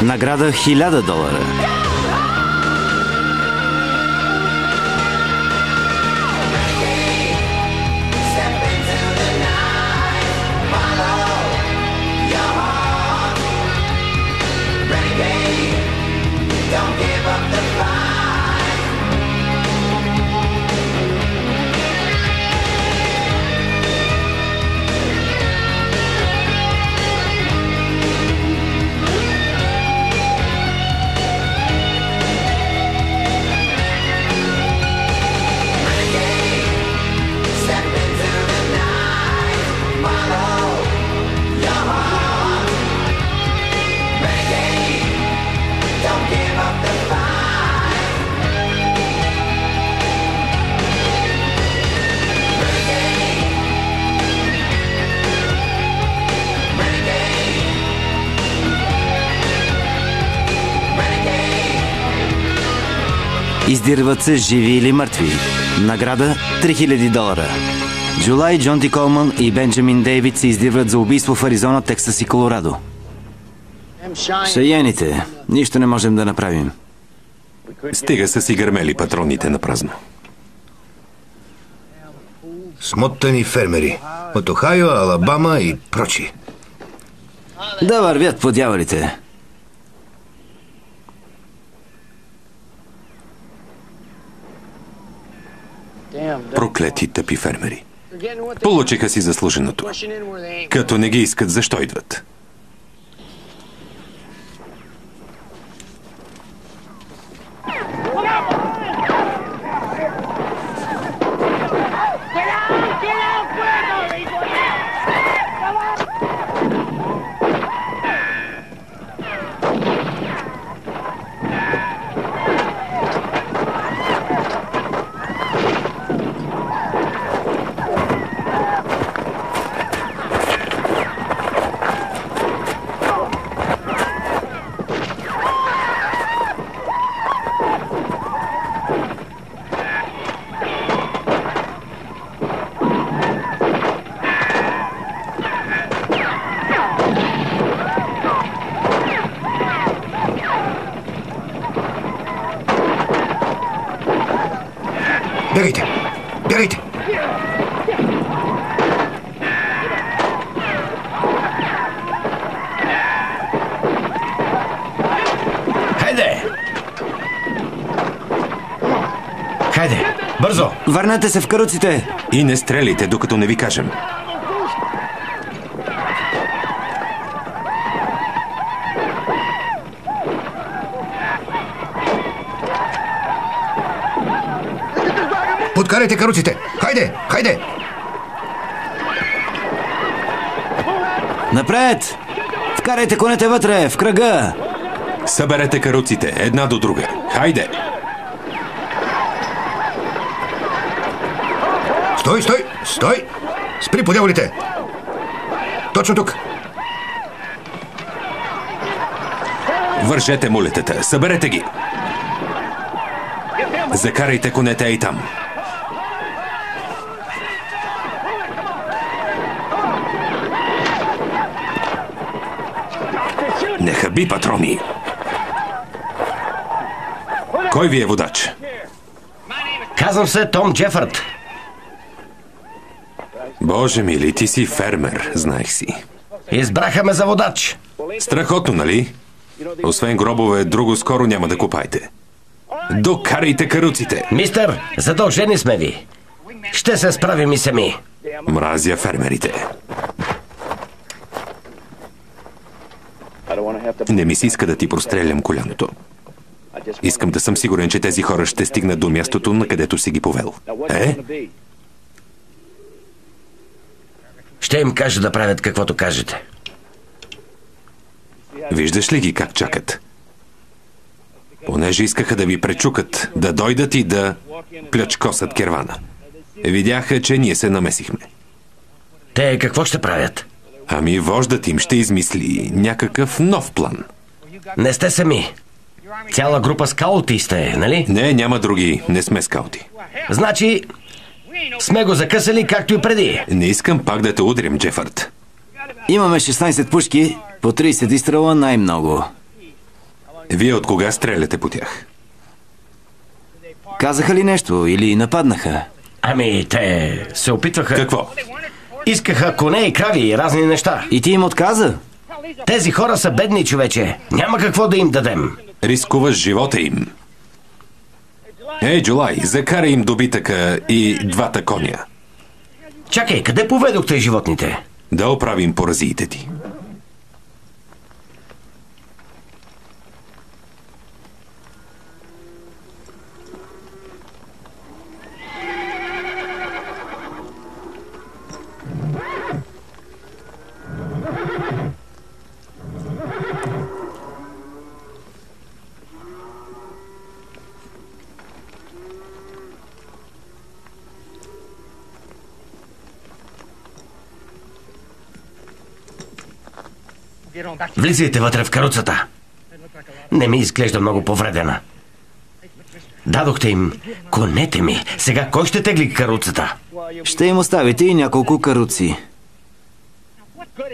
Награда $1000. Издирват се живи или мъртви. Награда $3000. Джулай, Джон Ти Колман и Бенджамин Дейвид се издирват за убийство в Аризона, Тексас и Колорадо. Шайените. Нищо не можем да направим. Стига са си гърмели патроните на празно. Смотани фермери. От Охайо, Алабама и прочи. Да вървят по дяволите. Проклети тъпи фермери. Получиха си заслуженото. Като не ги искат, защо идват? Бягайте! Бягайте! Хайде! Хайде, бързо! Върнете се в каруците! И не стреляйте, докато не ви кажем. Подкарайте каруците! Хайде! Хайде! Напред! Вкарайте конете вътре, в кръга! Съберете каруците, една до друга. Хайде! Стой, стой! Стой! Спри, подяволите! Точно тук! Вържете мулетата, съберете ги! Закарайте конете и там. Не хаби патрони! Кой ви е водач? Казвам се Том Джефърд. Боже мили, ти си фермер, знаех си. Избраха ме за водач. Страхотно, нали? Освен гробове, друго скоро няма да копайте. Докарайте каруците! Мистер, задължени сме ви. Ще се справим и сами. Мразя фермерите. Не ми се иска да ти прострелям коляното. Искам да съм сигурен, че тези хора ще стигнат до мястото, на където си ги повел. Ще им кажа да правят каквото кажете. Виждаш ли ги как чакат? Понеже искаха да ви пречукат, да дойдат и да плячкосат кервана. Видяха, че ние се намесихме. Те какво ще правят? Ами вождат им ще измисли някакъв нов план. Не сте сами. Цяла група скаути сте, нали? Не, няма други. Не сме скаути. Значи, сме го закъсали както и преди. Не искам пак да те удрям, Джефърд. Имаме 16 пушки, по 30 изстрела най-много. Вие от кога стреляте по тях? Казаха ли нещо или нападнаха? Ами, те се опитваха... Какво? Искаха коне и крави и разни неща. И ти им отказа? Тези хора са бедни, човече. Няма какво да им дадем. Рискуваш живота им. Ей, Джулай, закарай им добитъка и двата коня. Чакай, къде поведохте животните? Да оправим поразиите ти. Влизайте вътре в каруцата. Не ми изглежда много повредена. Дадохте им конете ми. Сега кой ще тегли каруцата? Ще им оставите и няколко каруци.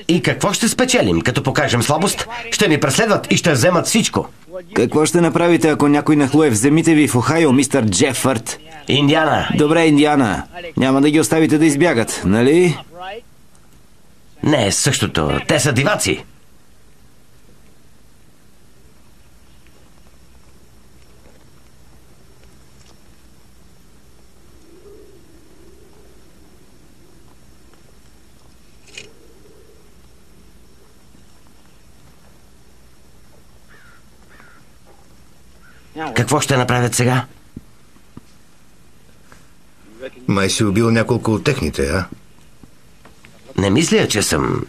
И какво ще спечелим, като покажем слабост? Ще ни преследват и ще вземат всичко. Какво ще направите, ако някой нахлуе в земите ви в Охайо, мистер Джефърд? Индиана. Добре, Индиана. Няма да ги оставите да избягат, нали? Не, същото. Те са диваци. Какво ще направят сега? Май си убил няколко от техните, а? Не мисля, че съм...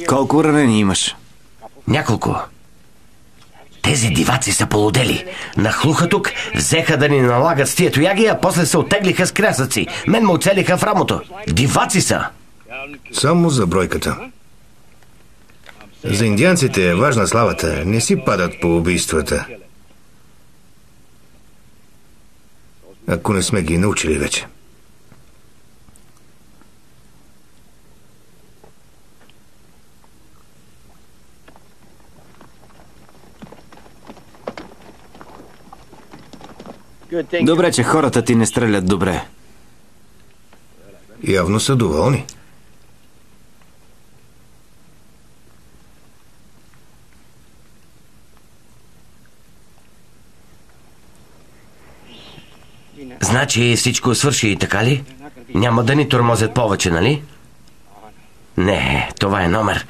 Колко ранени имаш? Няколко. Тези диваци са полудели. Нахлуха тук, взеха да ни налагат с тия тояги, а после се оттеглиха с крясъци. Мен ме оцелиха в рамото. Диваци са. Само за бройката. За индианците е важна славата. Не си падат по убийствата. Ако не сме ги научили вече. Добре, че хората ти не стрелят добре. Явно са доволни. Значи всичко свърши, така ли? Няма да ни тормозят повече, нали? Не, това е номер.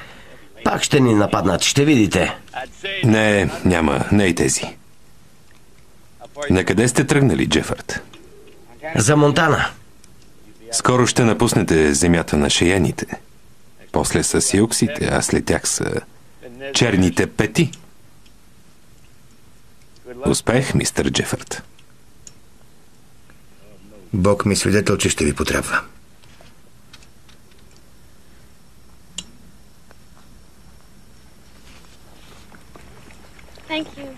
Пак ще ни нападнат, ще видите. Не, няма, не и тези. Накъде сте тръгнали, Джефърд? За Монтана. Скоро ще напуснете земята на шеяните. После са сиоксите, а след тях са черните пети. Успех, мистер Джефърд. Бог ми свидетел, че ще ви потребва.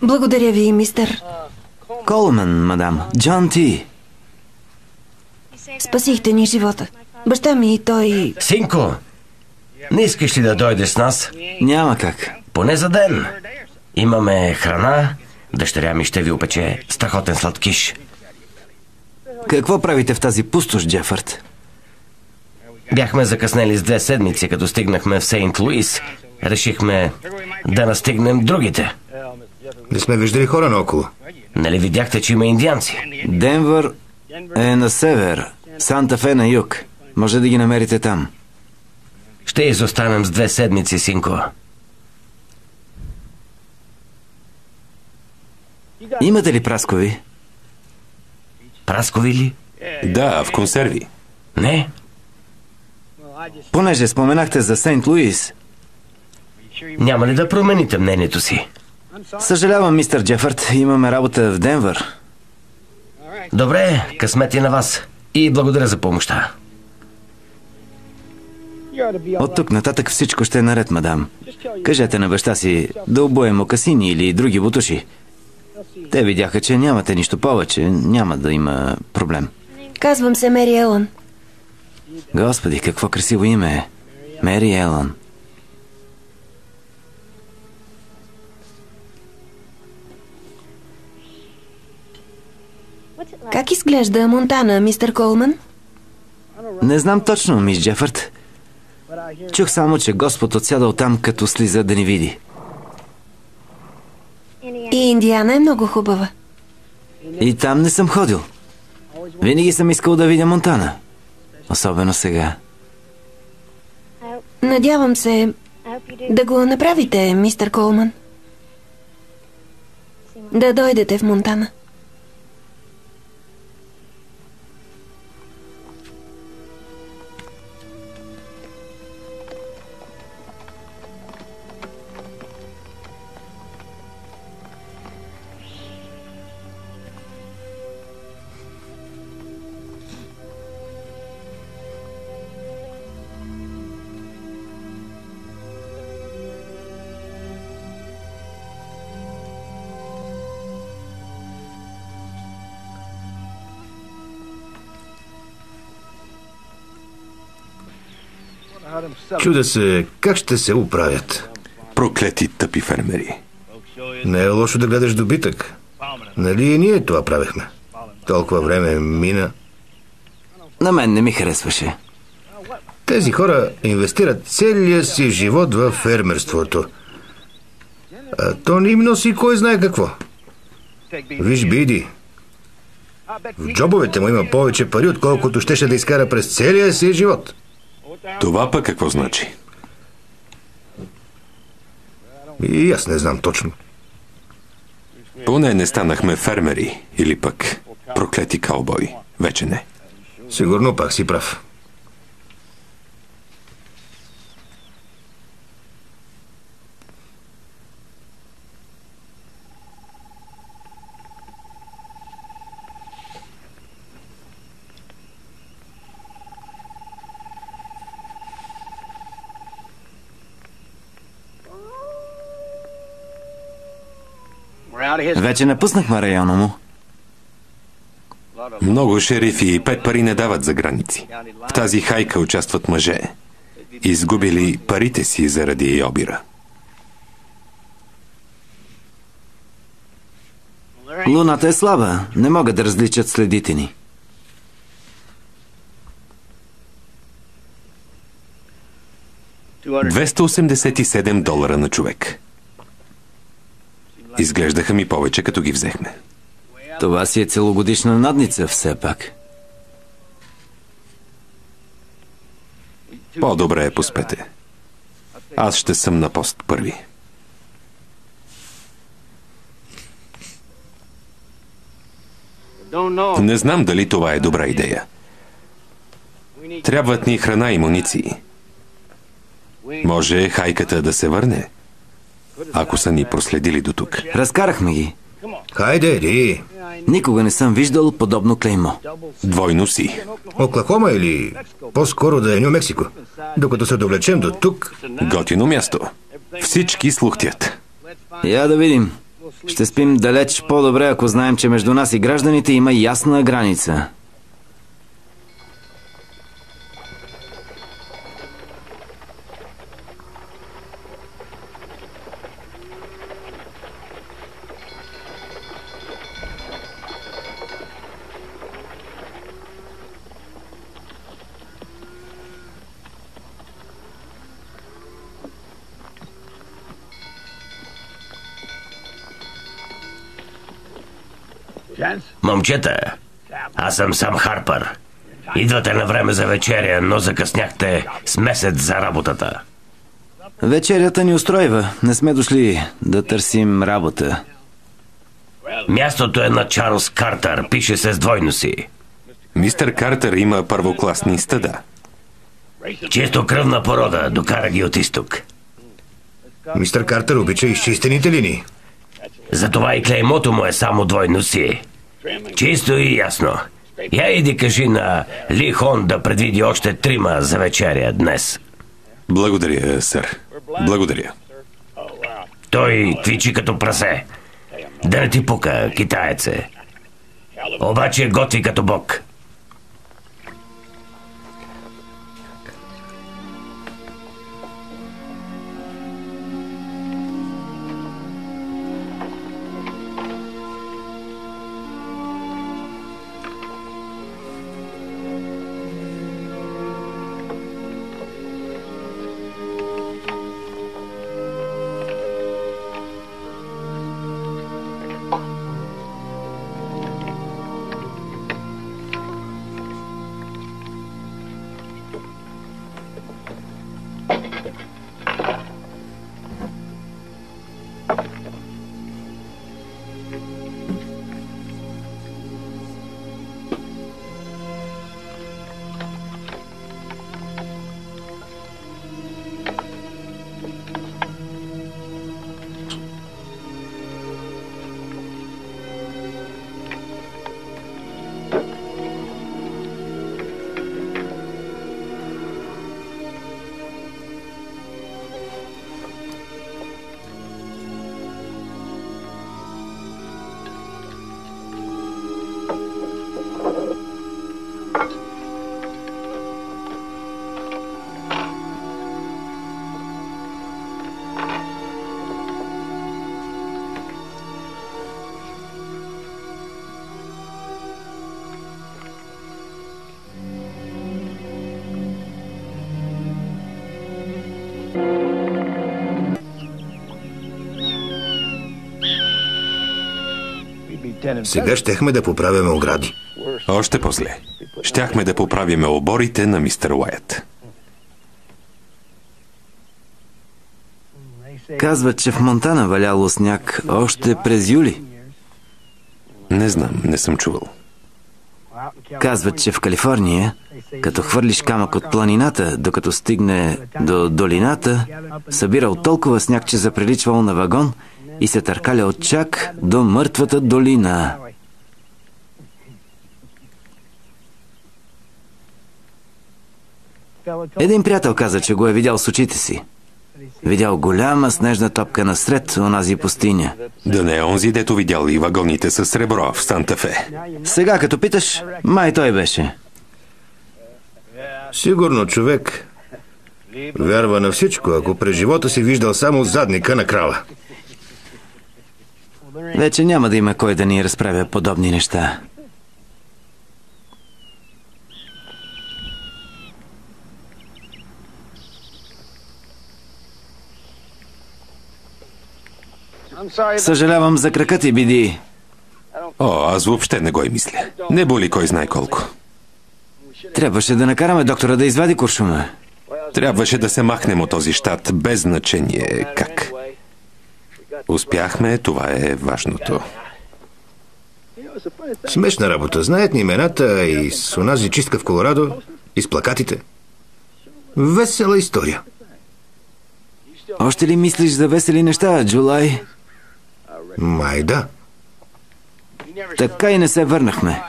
Благодаря ви, мистер. Колман, мадам. Джон Ти. Спасихте ни живота. Баща ми и той... Синко, не искаш ли да дойдеш с нас? Няма как. Поне за ден. Имаме храна, дъщеря ми ще ви опече страхотен сладкиш. Какво правите в тази пустош, Джефърд? Бяхме закъснели с 2 седмици, като стигнахме в Сейнт Луис. Решихме да настигнем другите. Не сме виждали хора наоколо. Нали видяхте, че има индианци? Денвър е на север, Санта Фе на юг. Може да ги намерите там. Ще изостанем с 2 седмици, синко. Имате ли праскови? Праскови ли? Да, в консерви. Не. Понеже споменахте за Сейнт Луис. Няма ли да промените мнението си? Съжалявам, мистер Джефърд, имаме работа в Денвър. Добре, късмет и на вас. И благодаря за помощта. От тук нататък всичко ще е наред, мадам. Кажете на баща си да обуе мокасини или други бутуши. Те видяха, че нямате нищо повече. Няма да има проблем. Казвам се Мери Елън. Господи, какво красиво име е. Мери Елън. Как изглежда Монтана, мистер Колман? Не знам точно, мис Джефърд. Чух само, че Господ отсядал там, като слиза да ни види. И Индиана е много хубава. И там не съм ходил. Винаги съм искал да видя Монтана. Особено сега. Надявам се да го направите, мистер Колман. Да дойдете в Монтана. Чудя се, как ще се оправят. Проклети тъпи фермери. Не е лошо да гледаш добитък. Нали и ние това правехме? Толкова време мина. На мен не ми харесваше. Тези хора инвестират целия си живот в фермерството. А то не им носи кой знае какво. Виж Биди. В джобовете му има повече пари, отколкото щеше да изкара през целия си живот. Това пък какво значи? И аз не знам точно. Поне не станахме фермери или пък проклети каубои. Вече не. Сигурно пак си прав. Вече напуснахме района му. Много шерифи и 5 пари не дават за граници. В тази хайка участват мъже. Изгубили парите си заради обира. Луната е слаба. Не могат да различат следите ни. $287 на човек. Изглеждаха ми повече, като ги взехме. Това си е целогодишна надница, все пак. По-добре поспете. Аз ще съм на пост първи. Не знам дали това е добра идея. Трябват ни храна и муниции. Може хайката да се върне, ако са ни проследили до тук. Разкарахме ги. Хайде, иди. Никога не съм виждал подобно клеймо. Двойно си. Оклахома или по-скоро да е Ню Мексико. Докато се довлечем до тук... Готино място. Всички слухтят. Я да видим. Ще спим далеч по-добре, ако знаем, че между нас и гражданите има ясна граница. Момчета, аз съм Сам Харпър. Идвате на време за вечеря, но закъсняхте с месец за работата. Вечерята ни устройва. Не сме дошли да търсим работа. Мястото е на Чарлз Картер. Пише се с двойно си. Мистер Картер има първокласни стада. Чисто кръвна порода. Докара ги от изток. Мистер Картер обича изчистените линии. Затова и клеймото му е само двойно си. Чисто и ясно. Я иди кажи на Ли Хон да предвиди още 3 за вечеря днес. Благодаря, сър. Благодаря. Той твичи като прасе. Да не ти пука, китаец е. Обаче готви като бог. Сега щехме да поправяме огради. Още после. Щяхме да поправиме оборите на мистер Уайт. Казват, че в Монтана валяло сняг още през юли. Не знам, не съм чувал. Казват, че в Калифорния, като хвърлиш камък от планината, докато стигне до долината, събирал толкова сняг, че заприличвал на вагон и се търкалял чак до мъртвата долина. Един приятел каза, че го е видял с очите си. Видял голяма снежна топка насред онази пустиня. Да не е онзи, дето видял и вагоните с сребро в Санта Фе. Сега, като питаш, май той беше. Сигурно човек вярва на всичко, ако през живота си виждал само задника на крава. Вече няма да има кой да ни разправя подобни неща. Съжалявам за крака ти, Биди. О, аз въобще не го и мисля. Не боли кой знае колко. Трябваше да накараме доктора да извади куршума. Трябваше да се махнем от този щат, без значение как. Успяхме, това е важното. Смешна работа. Знаят ни имената и с онази чистка в Колорадо, и с плакатите. Весела история. Още ли мислиш за весели неща, Джулай? Май да. Така и не се върнахме.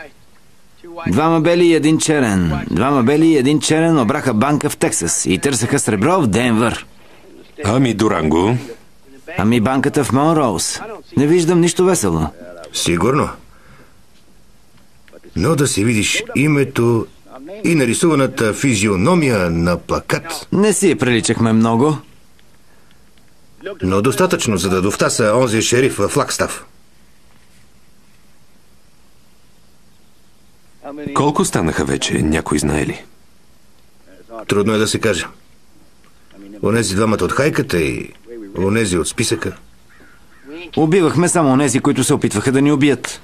Двама бели и един черен. Двама бели и един черен обраха банка в Тексас и търсеха сребро в Денвър. Ами Дуранго? Ами банката в Монроуз. Не виждам нищо весело. Сигурно. Но да си видиш името и нарисуваната физиономия на плакат. Не си приличахме много. Но достатъчно, за да довтаса онзи шериф в Флагстав. Колко станаха вече, някой знае ли? Трудно е да се каже. Онези двамата от хайката и онези от списъка. Убивахме само онези, които се опитваха да ни убият.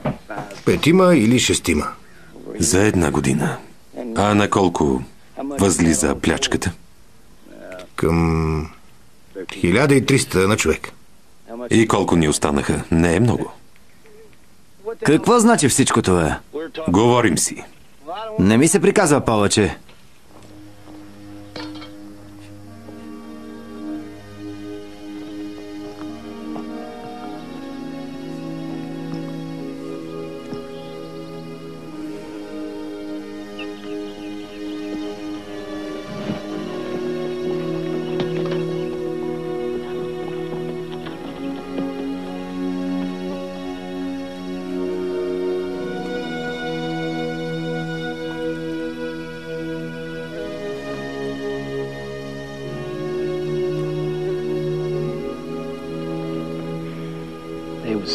5 или 6. За една година. А на колко възлиза плячката? Към 1300 на човек. И колко ни останаха? Не е много. Какво значи всичко това? Говорим си. Не ми се приказва повече.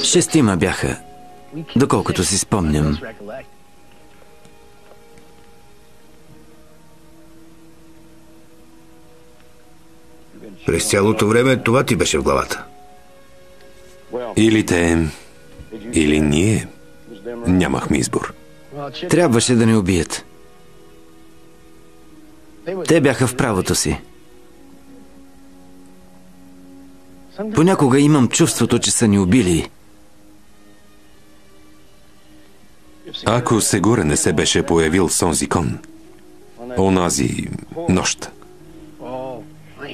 Шестима бяха, доколкото си спомням. През цялото време това ти беше в главата. Или те, или ние. Нямахме избор. Трябваше да ни убият. Те бяха в правото си. Понякога имам чувството, че са ни убили. Ако Сегура не се беше появил с онзи кон, онази нощ.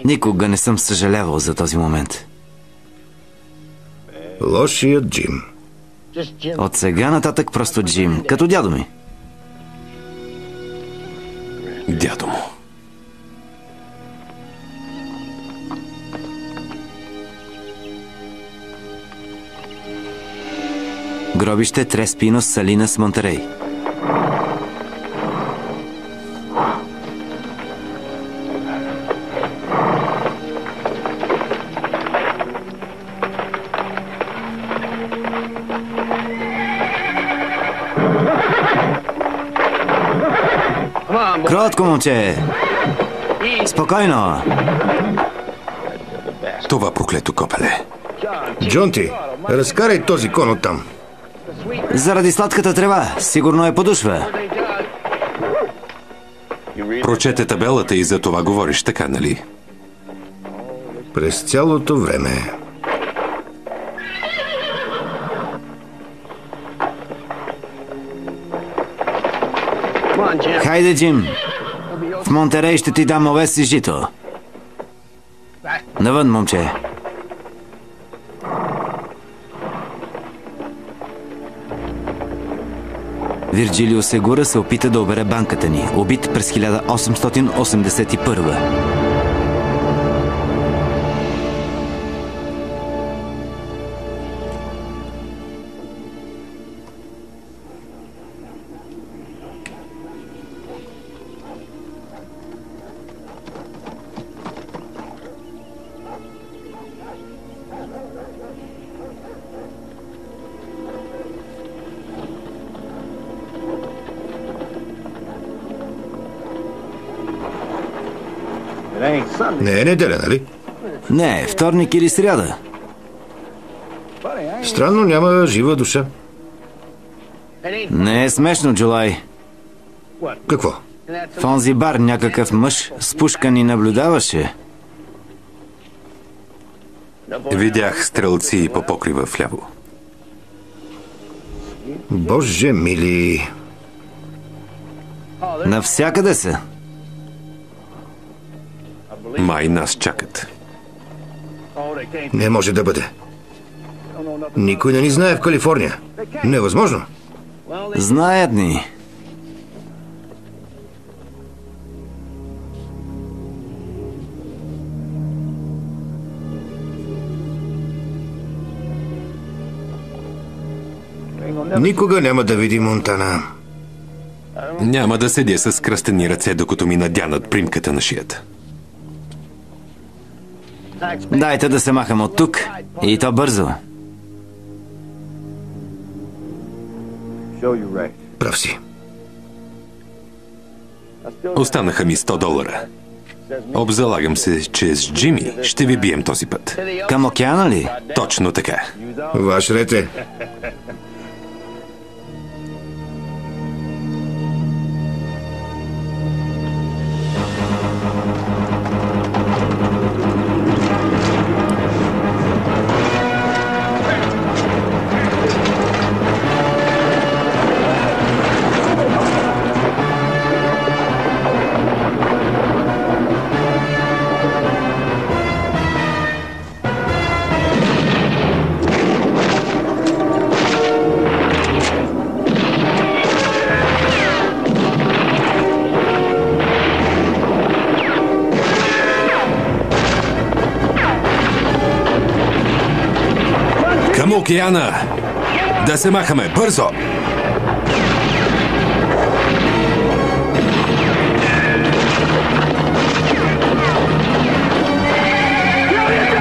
Никога не съм съжалявал за този момент. Лошият Джим. От сега нататък просто Джим, като дядо ми. Дядо му. Гробище Трес Пинос Салинас Монтерей. Кротко, момче! Спокойно! Това проклето копеле. Джонти, разкарай този кон оттам. Заради сладката трева. Сигурно е подушва. Прочете табелата и за това говориш, така, нали? През цялото време. Хайде, Джим. В Монтерей ще ти дам овес и жито. Навън, момче. Вирджилио Сегура се опита да обере банката ни, убит през 1881. Не е неделя, нали? Не, вторник или сряда. Странно, няма жива душа. Не е смешно, Джулай. Какво? В онзи бар някакъв мъж с пушка ни наблюдаваше. Видях стрелци по покрива вляво. Боже мили. Навсякъде са. Май нас чакат. Не може да бъде. Никой не ни знае в Калифорния. Невъзможно. Знаят ни. Никога няма да види Монтана. Няма да седя с кръстени ръце, докато ми надянат примката на шията. Дайте да се махам от тук. И то бързо. Прав си. Останаха ми $100. Обзалагам се, че с Джими ще ви бием този път. Към океана ли? Точно така. Ваш ред е. Към океана! Да се махаме! Бързо!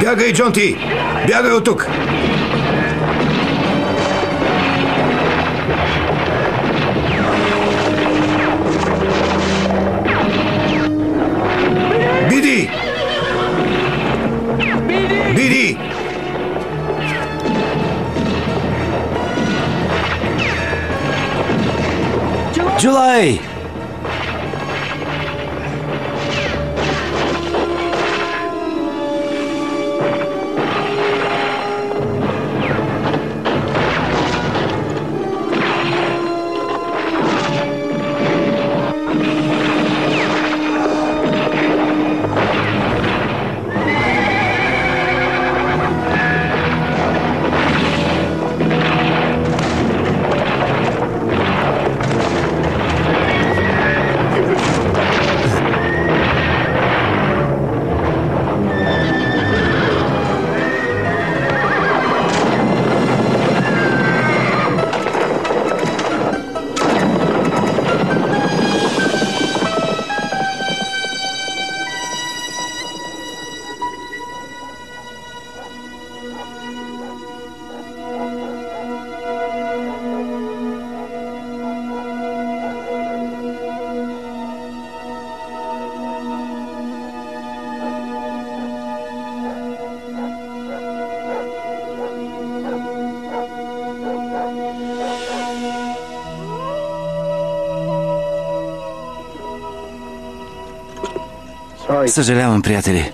Бягай, Джонти! Бягай от тук! Биди! Биди! Джулай! Съжалявам, приятели.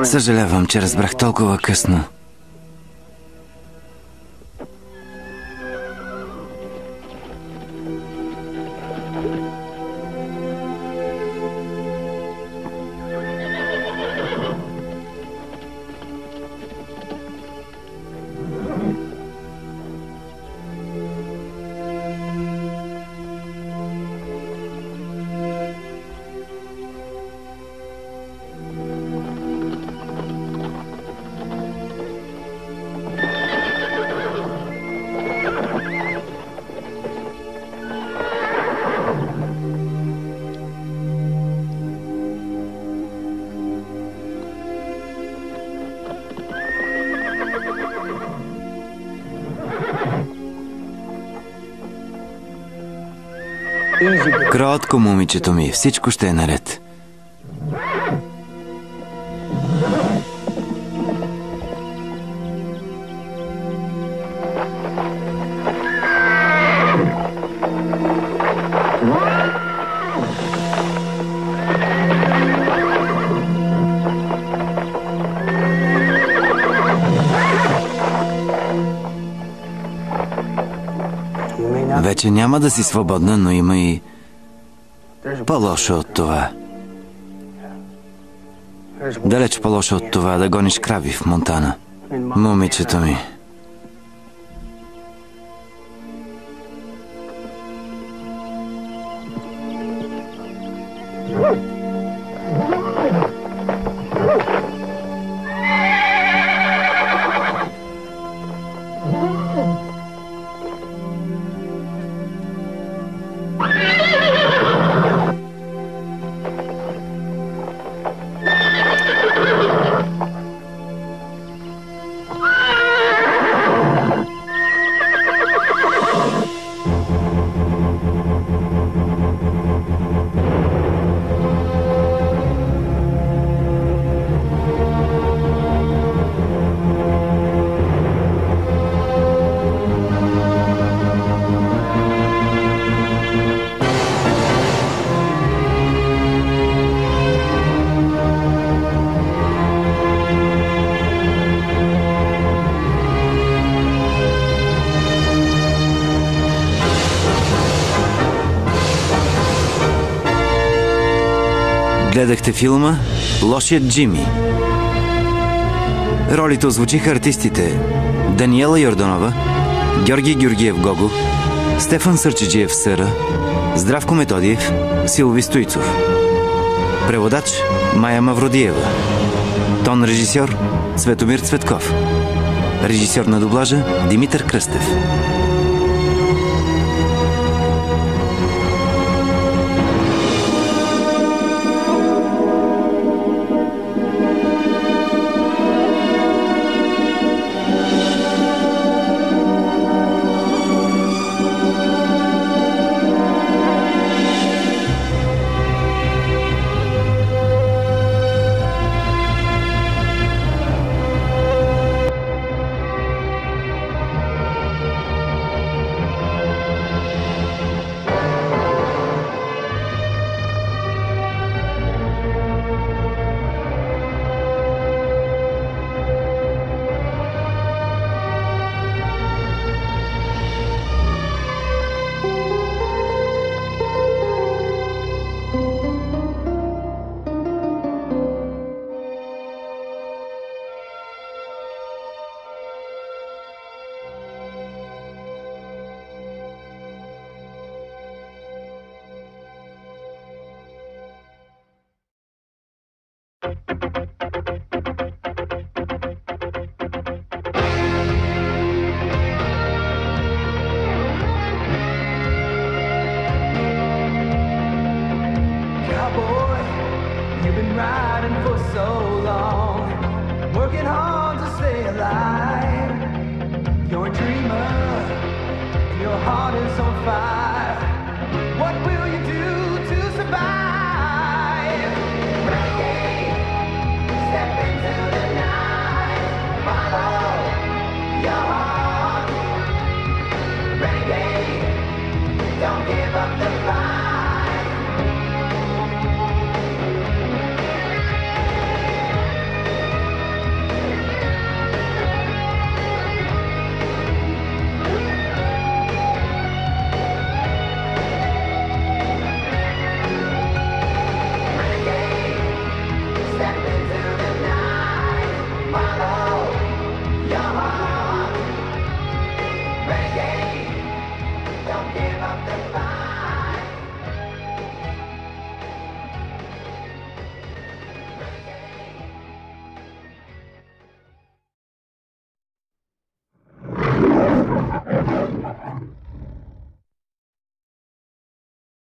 Съжалявам, че разбрах толкова късно. Кротко, момичето ми, всичко ще е наред. Вече няма да си свободна, но има и по-лошо от това. Далеч по-лошо от това да гониш крави в Монтана. Момичето ми. Гледахте филма «Лошият Джими». Ролите озвучиха артистите Даниела Йорданова, Георги Георгиев Гого, Стефан Сърчеджиев Съра, Здравко Методиев, Силви Стоицов. Преводач Майя Мавродиева. Тон режисьор Светомир Цветков. Режисьор на дублажа Димитър Кръстев. Step into the night, follow your heart.